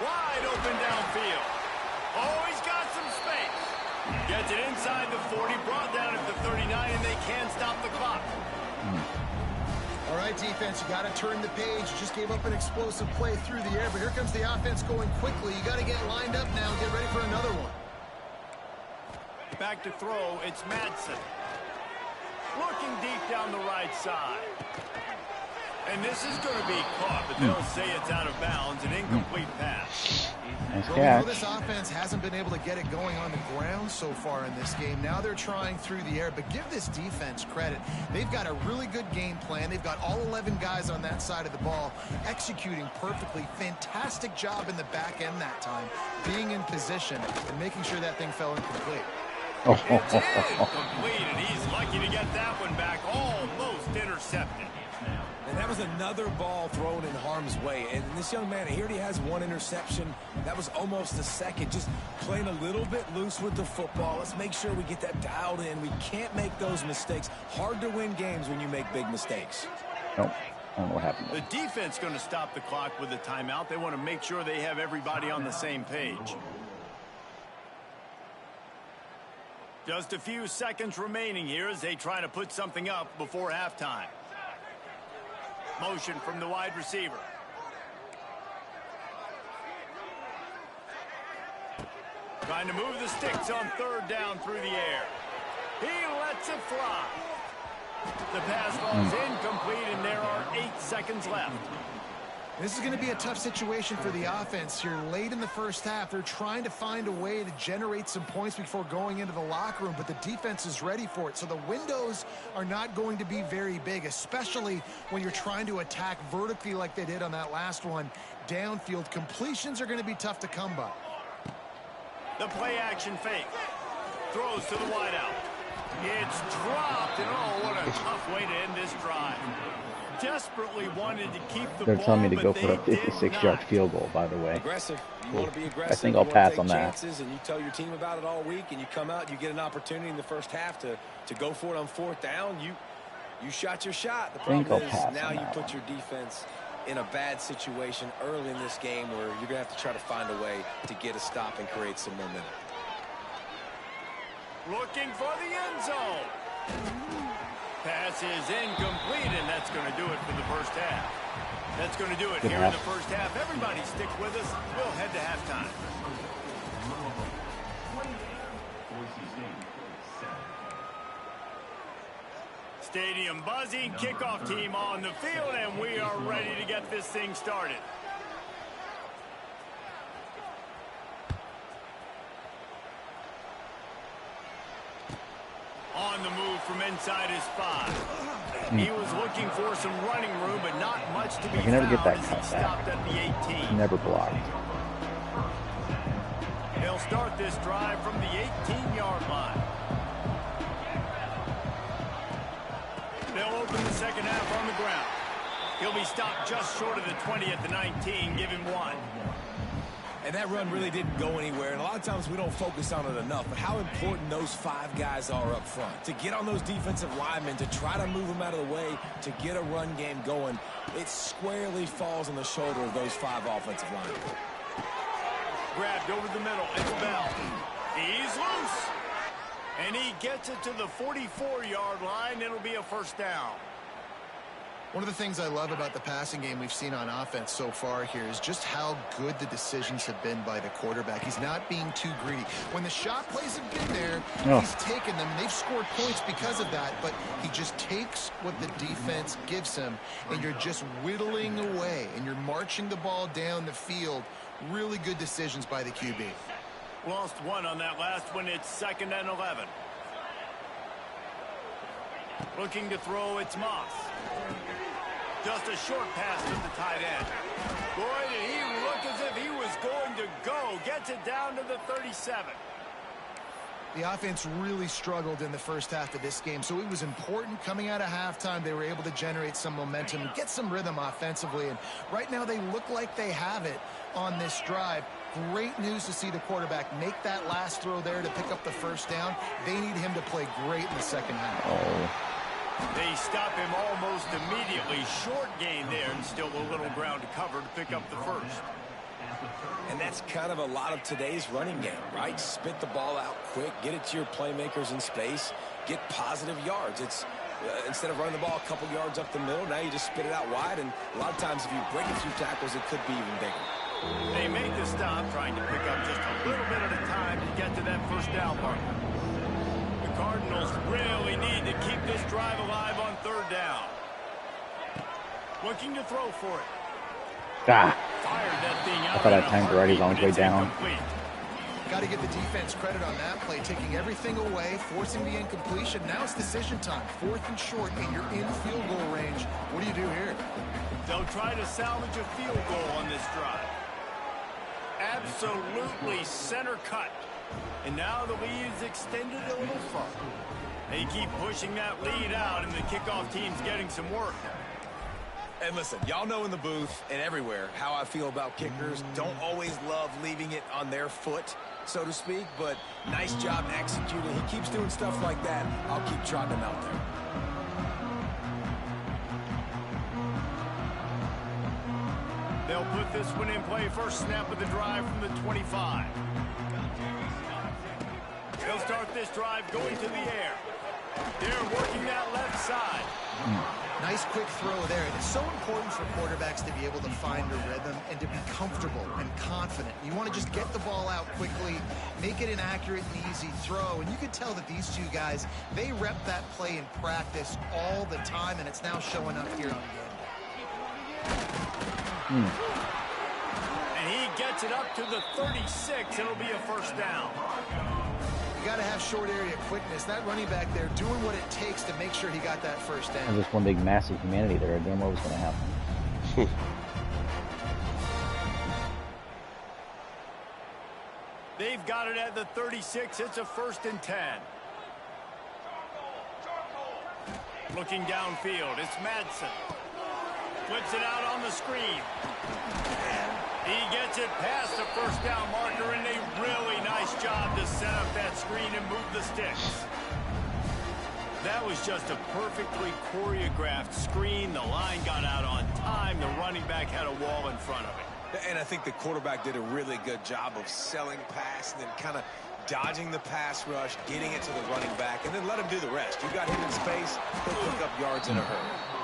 Wide open downfield. Oh, he's got some space. Gets it inside the 40, brought down at the 39, and they can't stop the clock. All right, defense, you got to turn the page. You just gave up an explosive play through the air, but here comes the offense going quickly. You got to get lined up now and get ready for another one. Back to throw, it's Madsen. Looking deep down the right side. And this is going to be caught, but they'll say it's out of bounds, an incomplete pass. Nice Well, we know catch. this offense hasn't been able to get it going on the ground so far in this game. Now they're trying through the air, but give this defense credit. They've got a really good game plan. They've got all 11 guys on that side of the ball executing perfectly. Fantastic job in the back end that time, being in position and making sure that thing fell incomplete. It's incomplete, and he's lucky to get that one back, almost intercepted. And that was another ball thrown in harm's way. And this young man, he already has one interception. That was almost a second. Just playing a little bit loose with the football. Let's make sure we get that dialed in. We can't make those mistakes. Hard to win games when you make big mistakes. Nope. I don't know what happened. The defense going to stop the clock with a timeout. They want to make sure they have everybody on the same page. Just a few seconds remaining here as they try to put something up before halftime. Motion from the wide receiver. Trying to move the sticks on 3rd down through the air. He lets it fly. The pass falls incomplete, and there are 8 seconds left. This is going to be a tough situation for the offense here late in the first half. They're trying to find a way to generate some points before going into the locker room, but the defense is ready for it. So the windows are not going to be very big, especially when you're trying to attack vertically like they did on that last one. Downfield completions are going to be tough to come by. The play action fake. Throws to the wideout. It's dropped, and oh, what a tough way to end this drive. Desperately wanted to keep the They're ball, telling me to but go they for a did 56-yard not. field goal, by the way. Aggressive. You Cool. want to be aggressive. I think I'll You pass want on to take that. chances, and you tell your team about it all week, and you come out, you get an opportunity in the first half to go for it on 4th down. You shot your shot. The think problem I'll is pass now on you that put one. your defense in a bad situation early in this game where you're going to have to try to find a way to get a stop and create some momentum. Looking for the end zone. Pass is incomplete, and that's going to do it for the first half. That's going to do it Good here half. in the first half. Everybody stick with us. We'll head to halftime. Stadium buzzing, kickoff team on the field, and we are ready to get this thing started. On the move from inside his 5. He was looking for some running room, but not much to be I can never get found that as cut he back. stopped at the 18. Never blocked. They'll start this drive from the 18-yard line. They'll open the second half on the ground. He'll be stopped just short of the 20 at the 19. Give him 1. And that run really didn't go anywhere. And a lot of times we don't focus on it enough. But how important those 5 guys are up front. To get on those defensive linemen, to try to move them out of the way, to get a run game going, it squarely falls on the shoulder of those 5 offensive linemen. Grabbed over the middle. It's Bell. He's loose. And he gets it to the 44-yard line. It'll be a first down. One of the things I love about the passing game we've seen on offense so far here is just how good the decisions have been by the quarterback. He's not being too greedy. When the shot plays have been there, he's taken them. They've scored points because of that, but he just takes what the defense gives him, and you're just whittling away, and you're marching the ball down the field. Really good decisions by the QB. Lost 1 on that last one. It's 2nd and 11. Looking to throw, it's Moss. Just a short pass to the tight end. Boy, did he look as if he was going to go. Gets it down to the 37. The offense really struggled in the first half of this game, so it was important coming out of halftime. They were able to generate some momentum and get some rhythm offensively, and right now they look like they have it on this drive. Great news to see the quarterback make that last throw there to pick up the first down. They need him to play great in the second half. They stop him almost immediately. Short gain there, and still a little ground to cover to pick up the first. And that's kind of a lot of today's running game, right? Spit the ball out quick, get it to your playmakers in space, get positive yards. It's instead of running the ball a couple yards up the middle, now you just spit it out wide, and a lot of times if you break a few tackles, it could be even bigger. They make the stop, trying to pick up just a little bit at a time to get to that first down marker. The Cardinals really need to keep this drive alive on third down. Looking to throw for it. Ah, Fired that thing out. I thought I timed right. He's on his way down. Got to give the defense credit on that play, taking everything away, forcing the incompletion. Now it's decision time. 4th and short, and you're in field goal range. What do you do here? They'll try to salvage a field goal on this drive. Absolutely center cut. And now the lead is extended a little further. They keep pushing that lead out, and the kickoff team's getting some work. And listen, y'all know in the booth and everywhere how I feel about kickers. Don't always love leaving it on their foot, so to speak, but nice job executing. He keeps doing stuff like that. I'll keep trotting him out there. They'll put this one in play. First snap of the drive from the 25. They'll start this drive going to the air. They're working that left side. Nice quick throw there. And it's so important for quarterbacks to be able to find a rhythm and to be comfortable and confident. You want to just get the ball out quickly, make it an accurate and easy throw. And you can tell that these two guys, they rep that play in practice all the time, and it's now showing up here on game day. And he gets it up to the 36. It'll be a first down. You got to have short area quickness. That running back there doing what it takes to make sure he got that first down. There's just one big massive humanity there. I didn't know what was going to happen. They've got it at the 36. It's a 1st and 10. Looking downfield, it's Madsen. Flips it out on the screen. He gets it past the first down marker, and a really nice job to set up that screen and move the sticks. That was just a perfectly choreographed screen. The line got out on time. The running back had a wall in front of it. And I think the quarterback did a really good job of selling pass and then kind of dodging the pass rush, getting it to the running back, and then let him do the rest. You got him in space, he'll pick up yards in a hurry.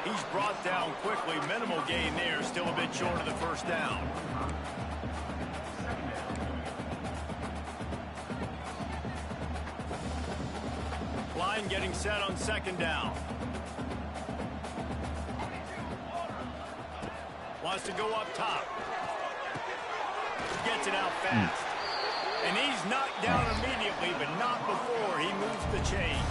He's brought down quickly. Minimal gain there. Still a bit short of the first down. Line getting set on 2nd down. Wants to go up top. Gets it out fast. And he's knocked down immediately, but not before he moves the chains.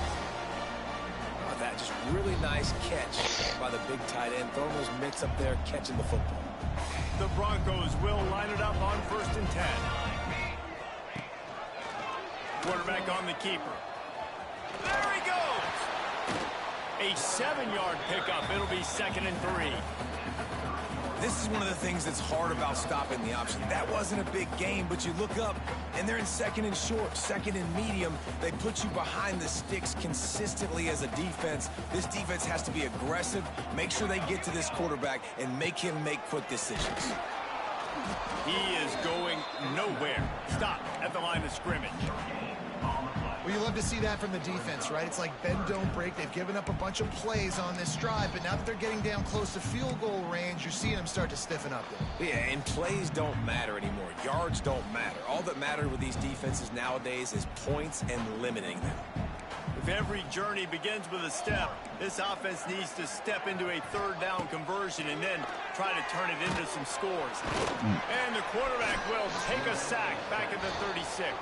That just really nice catch by the big tight end. Throwing those mitts up there, catching the football. The Broncos will line it up on 1st and 10. Quarterback on the keeper. There he goes. A 7-yard pickup. It'll be 2nd and 3. This is one of the things that's hard about stopping the option. That wasn't a big game, but you look up, and they're in 2nd and short, 2nd and medium. They put you behind the sticks consistently as a defense. This defense has to be aggressive, make sure they get to this quarterback, and make him make quick decisions. He is going nowhere. Stop at the line of scrimmage. Well, you love to see that from the defense, right? It's like bend, don't break. They've given up a bunch of plays on this drive, but now that they're getting down close to field goal range, you're seeing them start to stiffen up there. Yeah, and plays don't matter anymore. Yards don't matter. All that matters with these defenses nowadays is points and limiting them. If every journey begins with a step, this offense needs to step into a 3rd down conversion and then try to turn it into some scores. And the quarterback will take a sack back at the 36.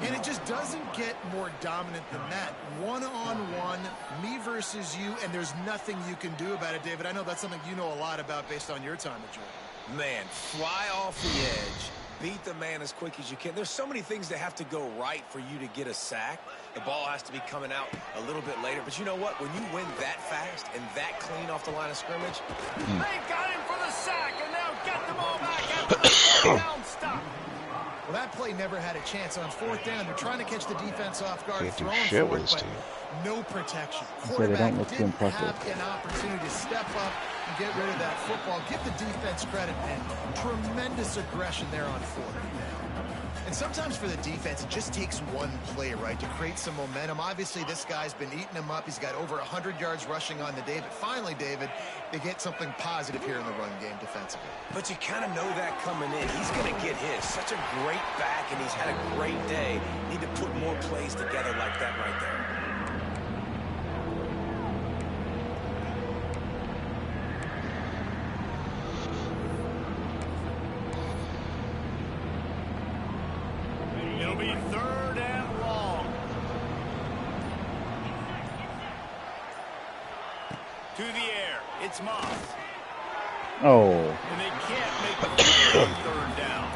And it just doesn't get more dominant than that. One-on-one, me versus you, and there's nothing you can do about it, David. I know that's something you know a lot about based on your time at Georgia. Man, fly off the edge, beat the man as quick as you can. There's so many things that have to go right for you to get a sack. The ball has to be coming out a little bit later. But you know what? When you win that fast and that clean off the line of scrimmage. They've got him for the sack, and they'll get the ball back after the fourth down stop. Well, that play never had a chance. On fourth down, they're trying to catch the defense off guard, Can't do throwing shit for with it, this but team. no protection. So they don't look too Didn't impressive. have an opportunity to step up and get rid of that football. Give the defense credit, and tremendous aggression there on fourth. And sometimes for the defense, it just takes one play, right, to create some momentum. Obviously, this guy's been eating him up. He's got over 100 yards rushing on the day. But finally, David, they get something positive here in the run game defensively. But you kind of know that coming in. He's going to get his. Such a great back, and he's had a great day. Need to put more plays together like that right there. It'll be 3rd and long. To the air. It's Moss. Oh, And they can't make the play on 3rd down.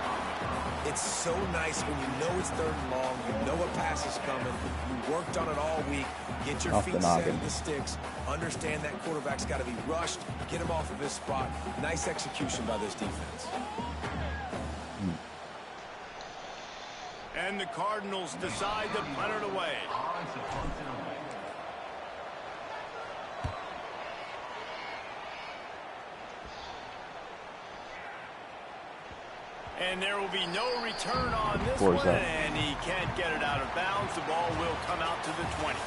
It's so nice when you know it's 3rd and long, you know a pass is coming, you worked on it all week, get your Off the feet set noggin. in the sticks, understand that quarterback's got to be rushed, get him off of his spot. Nice execution by this defense. And the Cardinals decide to punt it away. And there will be no return on this Where's one, that? and he can't get it out of bounds. The ball will come out to the 20.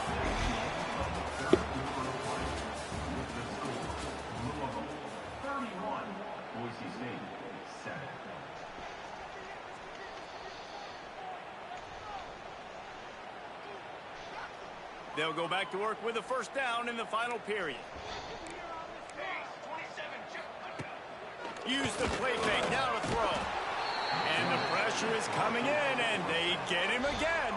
They'll go back to work with a 1st down in the final period. Use the play fake, now to throw. And the pressure is coming in, and they get him again.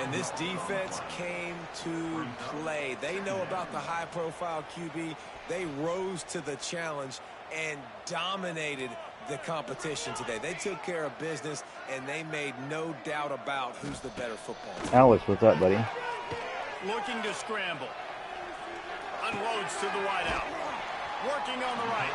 And this defense came to play. They know about the high-profile QB. They rose to the challenge and dominated the competition today. They took care of business, and they made no doubt about who's the better football team. Alex, what's up, buddy? Looking to scramble. Unloads to the wideout. Working on the right.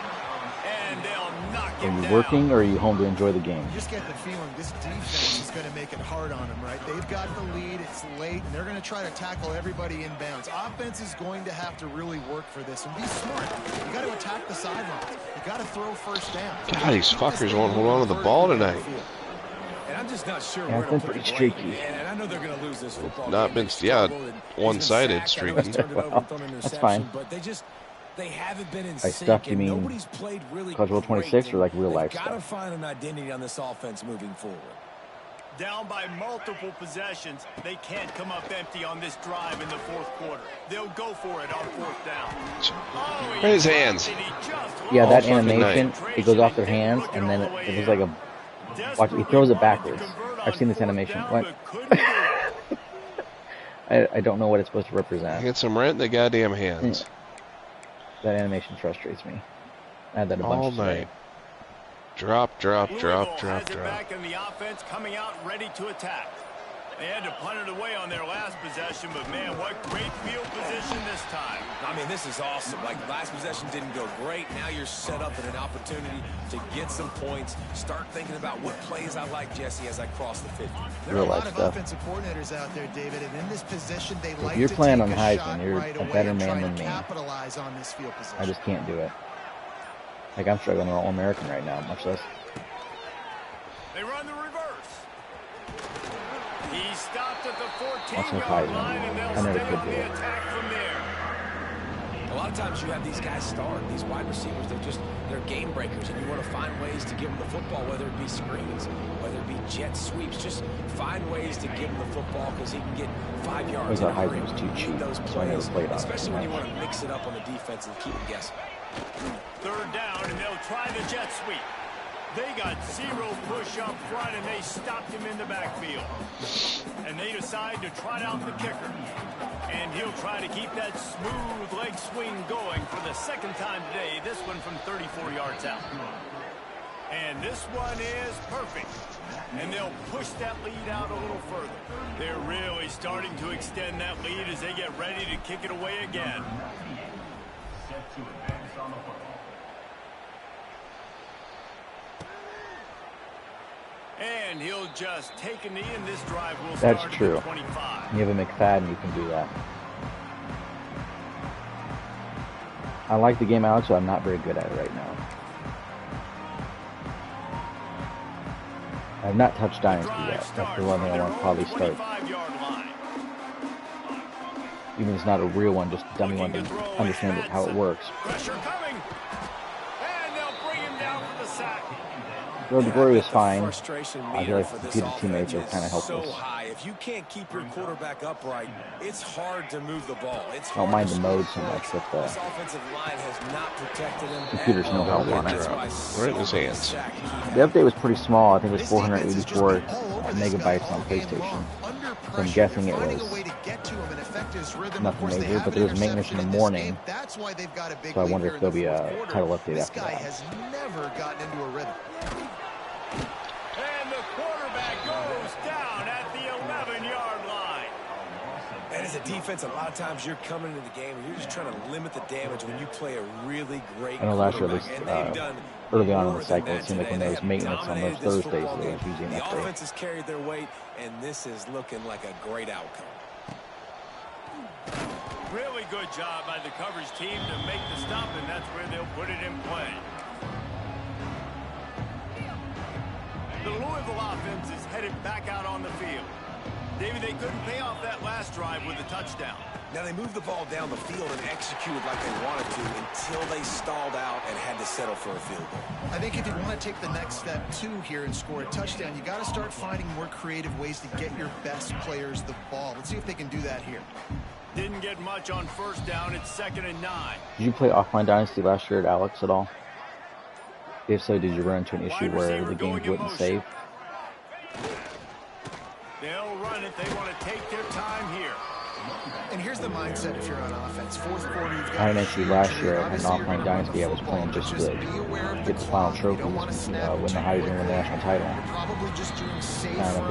And they'll knock Are him you down. working, or are you home to enjoy the game? You just get the feeling this defense is going to make it hard on them, right? They've got the lead, it's late, and they're going to try to tackle everybody inbounds. Offense is going to have to really work for this and be smart. You got to attack the sidelines. You got to throw 1st down. God, these fuckers won't hold on to the ball tonight. And I'm just not sure Yeah, where it's to been put the pretty blame. streaky. And I know they're going to lose this football Not game. been- They've yeah, struggled, and he's been one-sided sacked. I know he's streaky. turned it over and thrown an That's interception, fine. But they haven't been in By sync, stuff, you and mean nobody's played really Casual great, 26 or like real and life they've got to stuff? find an identity on this offense moving forward. Down by multiple possessions, they can't come up empty on this drive in the 4th quarter. They'll go for it on 4th down. Oh, Right in his hands. Yeah, All that fucking animation, night. it goes off their hands, and then it looks like a... Watch, he throws it backwards. I've seen this animation. What? I don't know what it's supposed to represent. Get some right in the goddamn hands. That animation frustrates me. I had that a bunch All today. night. Drop, drop, drop, Has drop, it drop. back, and the offense coming out ready to attack. They had to punt it away on their last possession, but man, what great field position this time. I mean, this is awesome. Like, last possession didn't go great. Now you're set up at an opportunity to get some points. Start thinking about what plays I like, Jesse, as I cross the 50. There are a Real lot life of stuff. offensive coordinators out there, David, and in this position, they like you're to playing take on a Heisman, shot you're right a away better and man try than to me. capitalize on this field position. I just can't do it. Like, I'm struggling with All-American right now, much less... They run the reverse. He stopped at the That's no 14-yard Heisman. line, and I they'll never stay could on do the it. attack from there. A lot of times you have these guys start, these wide receivers, they're game breakers, and you want to find ways to give them the football, whether it be screens, whether it be jet sweeps. Just find ways to give him the football because he can get 5 yards. thought in a hurry. Heisman was too You need cheap, those so I never plays, played on it especially too when you much. want to mix it up on the defense and keep them guessing. 3rd down, and they'll try the jet sweep. They got 0 push up front, and they stopped him in the backfield. And they decide to trot out the kicker. And he'll try to keep that smooth leg swing going for the 2nd time today, this one from 34 yards out. And this one is perfect. And they'll push that lead out a little further. They're really starting to extend that lead as they get ready to kick it away again. And he'll just take a knee, and this drive will start. That's true. 25. You have a McFadden, you can do that. I like the game out, so I'm not very good at it right now. I've not touched Dynasty yet. That's the one thing I want to probably start. Even if it's not a real one, just a dummy one to understand how it works. Pressure coming. And they'll bring him down for the sack. Road to Glory was fine. Frustration I feel like for the this computer teammates are offense kind of is helpless. so high. If you can't keep your quarterback upright, it's hard to move the ball. It's I don't mind the mode so much, but this offensive line has not protected him. computers no help on it. Right in his hands. The update was pretty small. I think it was 484 megabytes on PlayStation. So I'm guessing it was nothing major, but there was maintenance in the morning. So I wonder if there'll be a title update after that. Has never gotten into a rhythm. And the quarterback goes down at the 11-yard line. And as a defense, a lot of times you're coming into the game and you're just trying to limit the damage when you play a really great I know last year, quarterback. early on in the cycle, it seemed like when there was maintenance on those Thursdays, there was usually an The update. offense has carried their weight, and this is looking like a great outcome. Really good job by the coverage team to make the stop, and that's where they'll put it in play. The Louisville offense is headed back out on the field. David, they couldn't pay off that last drive with a touchdown. Now, they moved the ball down the field and executed like they wanted to until they stalled out and had to settle for a field goal. I think if you want to take the next step, too, here and score a touchdown, you got to start finding more creative ways to get your best players the ball. Let's see if they can do that here. Didn't get much on first down. It's 2nd and 9. Did you play Offline Dynasty last year at Alex at all? If so, did you run into an issue where the game wouldn't save? They'll run it. They want to take their time here. And here's the mindset if you're on offense. Fourth quarter, you've got I actually last year in Offline Dynasty, I was playing just to get the final trophies, win the Heisman, win the national title.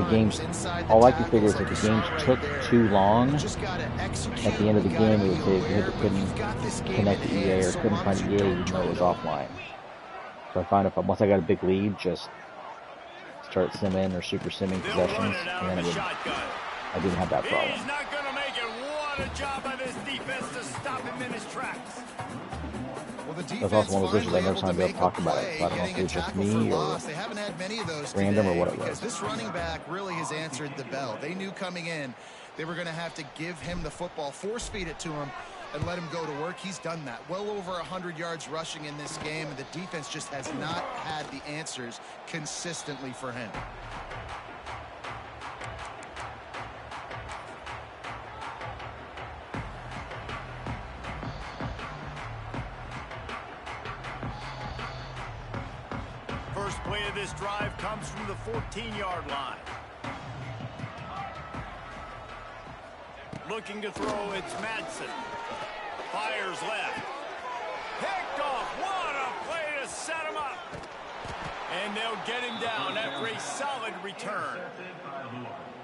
The games, all I could figure is if the games took too long, at the end of the game, it would say if you couldn't connect to EA or couldn't find EA, you know it was offline. So I found once I got a big lead, just start simming or super simming possessions, and then I didn't have that problem. He's not going to make it. What a job by this defense to stop him in his tracks. That's also one of those issues I never saw anybody else talk about it. So I don't know if it was just me or random or what it was. This running back really has answered the bell. They knew coming in they were going to have to give him the football, force feed it to him, and let him go to work. He's done that. Well over 100 yards rushing in this game, and the defense just has not had the answers consistently for him. First play of this drive comes from the 14-yard line. Looking to throw, it's Madsen. Fires left. Picked off. What a play to set him up. And they'll get him down after a solid return.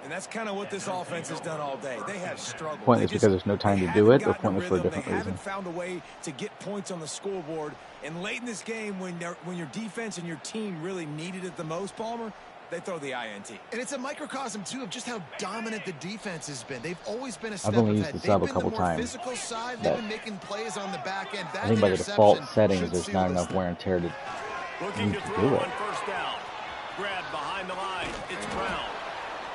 And that's kind of what this offense has done all day. They have struggled. Pointless because there's no time to do it, or pointless for a different reason? They haven't found a way to get points on the scoreboard. And late in this game, when your defense and your team really needed it the most, Palmer, they throw the INT. And it's a microcosm, too, of just how dominant the defense has been. They've always been a step I've only used ahead. the sub a They've been couple the more times. physical side. They've been making plays on the back end. I think by the default settings, there's not enough wear and tear to Looking to do throw it. on first down. Grab behind the line. It's Brown.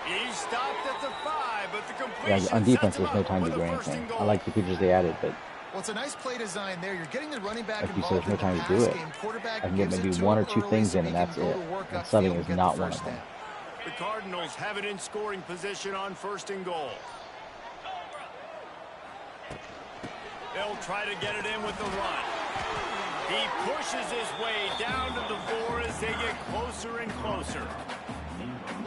He stopped at the 5, but the completion Yeah, on defense, sets him there's no up time to with do a first anything. and goal. I like the features they added, but Well, it's a nice play design there. You're getting the running back like you involved said, there's no in the time to do pass it. game. Quarterback I can get gives maybe it to one him or two early things so in, he and can that's go it. to work And upfield subbing and is get not the one of first them. down. The Cardinals have it in scoring position on first and goal. They'll try to get it in with the run. He pushes his way down to the 4 as they get closer and closer.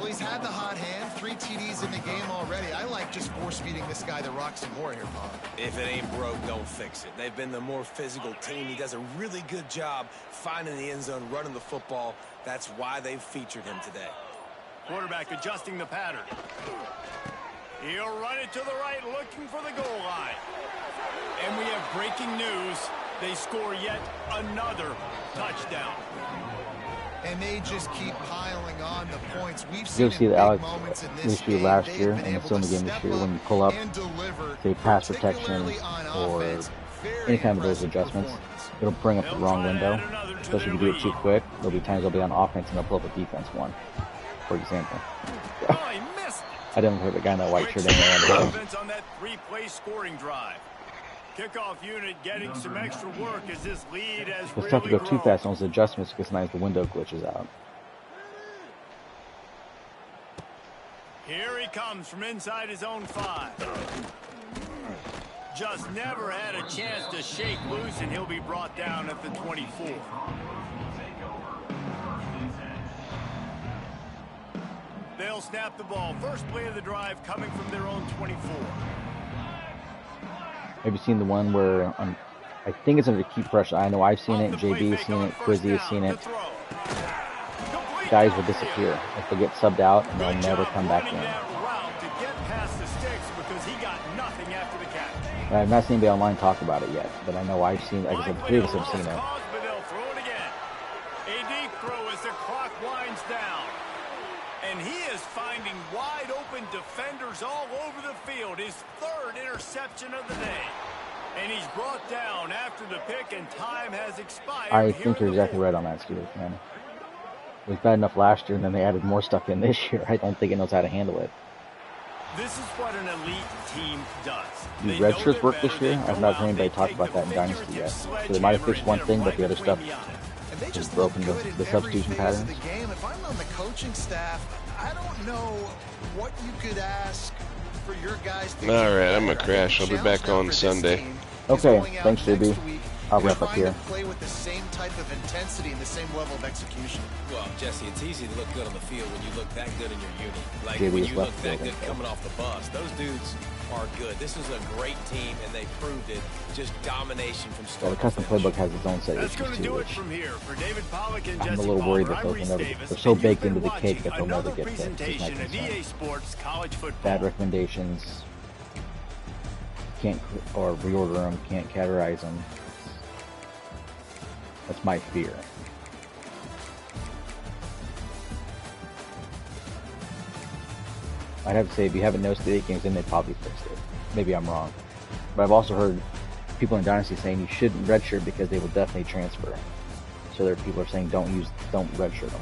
Well, he's had the hot hand, 3 TDs in the game already. I like just force-feeding this guy the rock some more here, Bob. If it ain't broke, don't fix it. They've been the more physical team. He does a really good job finding the end zone, running the football. That's why they've featured him today. Quarterback adjusting the pattern. He'll run it to the right, looking for the goal line. And we have breaking news. They score yet another touchdown. And they just keep piling on the points. We've You'll seen see the Alex moments in this issue game. last They've year, been and able it's still in to the game this step year. up When you pull up, and deliver, say, pass protection particularly on or offense. Very any kind of those impressive adjustments, performance. it'll bring up the wrong window. Especially if you do it too quick. There'll be times they'll be on offense and they'll pull up a defense one, for example. Oh, he missed. I didn't hurt the guy in that white shirt anyway. Offense on that 3-play scoring drive. Kickoff unit getting some extra work as this lead has It's really tough to go too grown. fast on those adjustments because sometimes the window glitches out. Here he comes from inside his own 5. Just never had a chance to shake loose, and he'll be brought down at the 24. They'll snap the ball. First play of the drive coming from their own 24. Have you seen the one where I think it's under keep pressure? I know I've seen it. JB has seen it. Quizzy has seen it. Guys will disappear. If they get subbed out, and they'll never come back in. I've not seen anybody online talk about it yet, but I know I've seen. Like I said, the 3 of us have seen it. A deep throw as the clock winds down. And he is finding wide open defenders all over the field. His 3rd interception of the day. And he's brought down after the pick, and time has expired. I think you're exactly right on that, Steelers, man. It was bad enough last year, and then they added more stuff in this year. I don't think it knows how to handle it. This is what an elite team does. Do red shirts work this year? I've not heard anybody talk about that in Dynasty yet. So they might have fixed one thing, but the other stuff is broken, the substitution patterns. If I'm on the coaching staff, I don't know what you could ask for your guys to do. All right, I'm going to crash. I'll be back on Sunday. Okay, thanks, JB. I'll wrap up here. Play with the same type of intensity and the same level of execution. Well, Jesse, it's easy to look good on the field when you look that good in your unit. Like JB when is you left look that field, good coming off the bus. Those dudes are good. This is a great team, and they proved it. Just domination from start. Yeah, the custom playbook has its own set of That's going issues to too, do it which from here. For David Pollock and I'm Jesse a little worried Palmer, that I'm those Reese will never. Davis, They're so and you've baked been into the cake that they'll never watching get fixed. Is my presentation of concern. EA Sports College Football. Bad recommendations. Can't or reorder them. Can't categorize them. That's my fear. I'd have to say, if you haven't noticed the 8 games in, they probably fixed it. Maybe I'm wrong. But I've also heard people in Dynasty saying you shouldn't redshirt because they will definitely transfer. So there are people are saying don't redshirt them.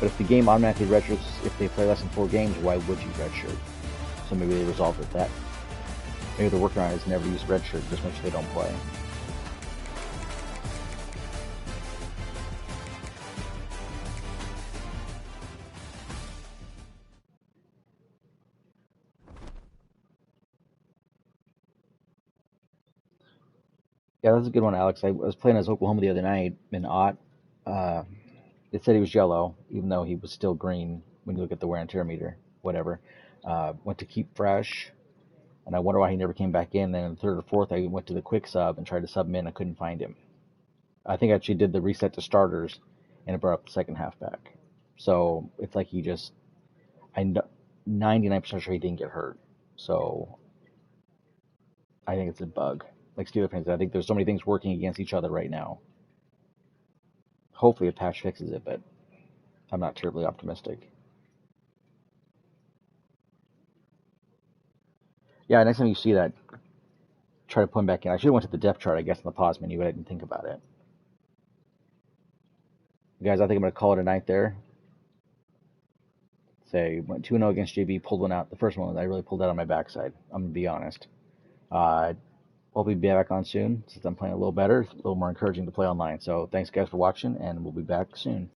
But if the game automatically redshirts, if they play less than 4 games, why would you redshirt? So maybe they resolved it that. Maybe the workaround is never use redshirt, just make sure they don't play. Yeah, that's a good one, Alex. I was playing as Oklahoma the other night in Ott. It said he was yellow, even though he was still green when you look at the wear and tear meter, whatever. Went to keep fresh, and I wonder why he never came back in. Then in the 3rd or 4th, I went to the quick sub and tried to sub him in. I couldn't find him. I think I actually did the reset to starters, and it brought up the second halfback. So it's like he just, I'm 99% sure he didn't get hurt. So I think it's a bug. Like Steelers fans, I think there's so many things working against each other right now. Hopefully a patch fixes it, but I'm not terribly optimistic. Yeah, next time you see that, try to put him back in. I should have went to the depth chart, I guess, in the pause menu, but I didn't think about it. Guys, I think I'm going to call it a night there. Say, went 2-0 against JB, pulled one out. The first one, I really pulled that on my backside. I'm going to be honest. We'll be back on soon, since I'm playing a little better. It's a little more encouraging to play online. So thanks, guys, for watching, and we'll be back soon.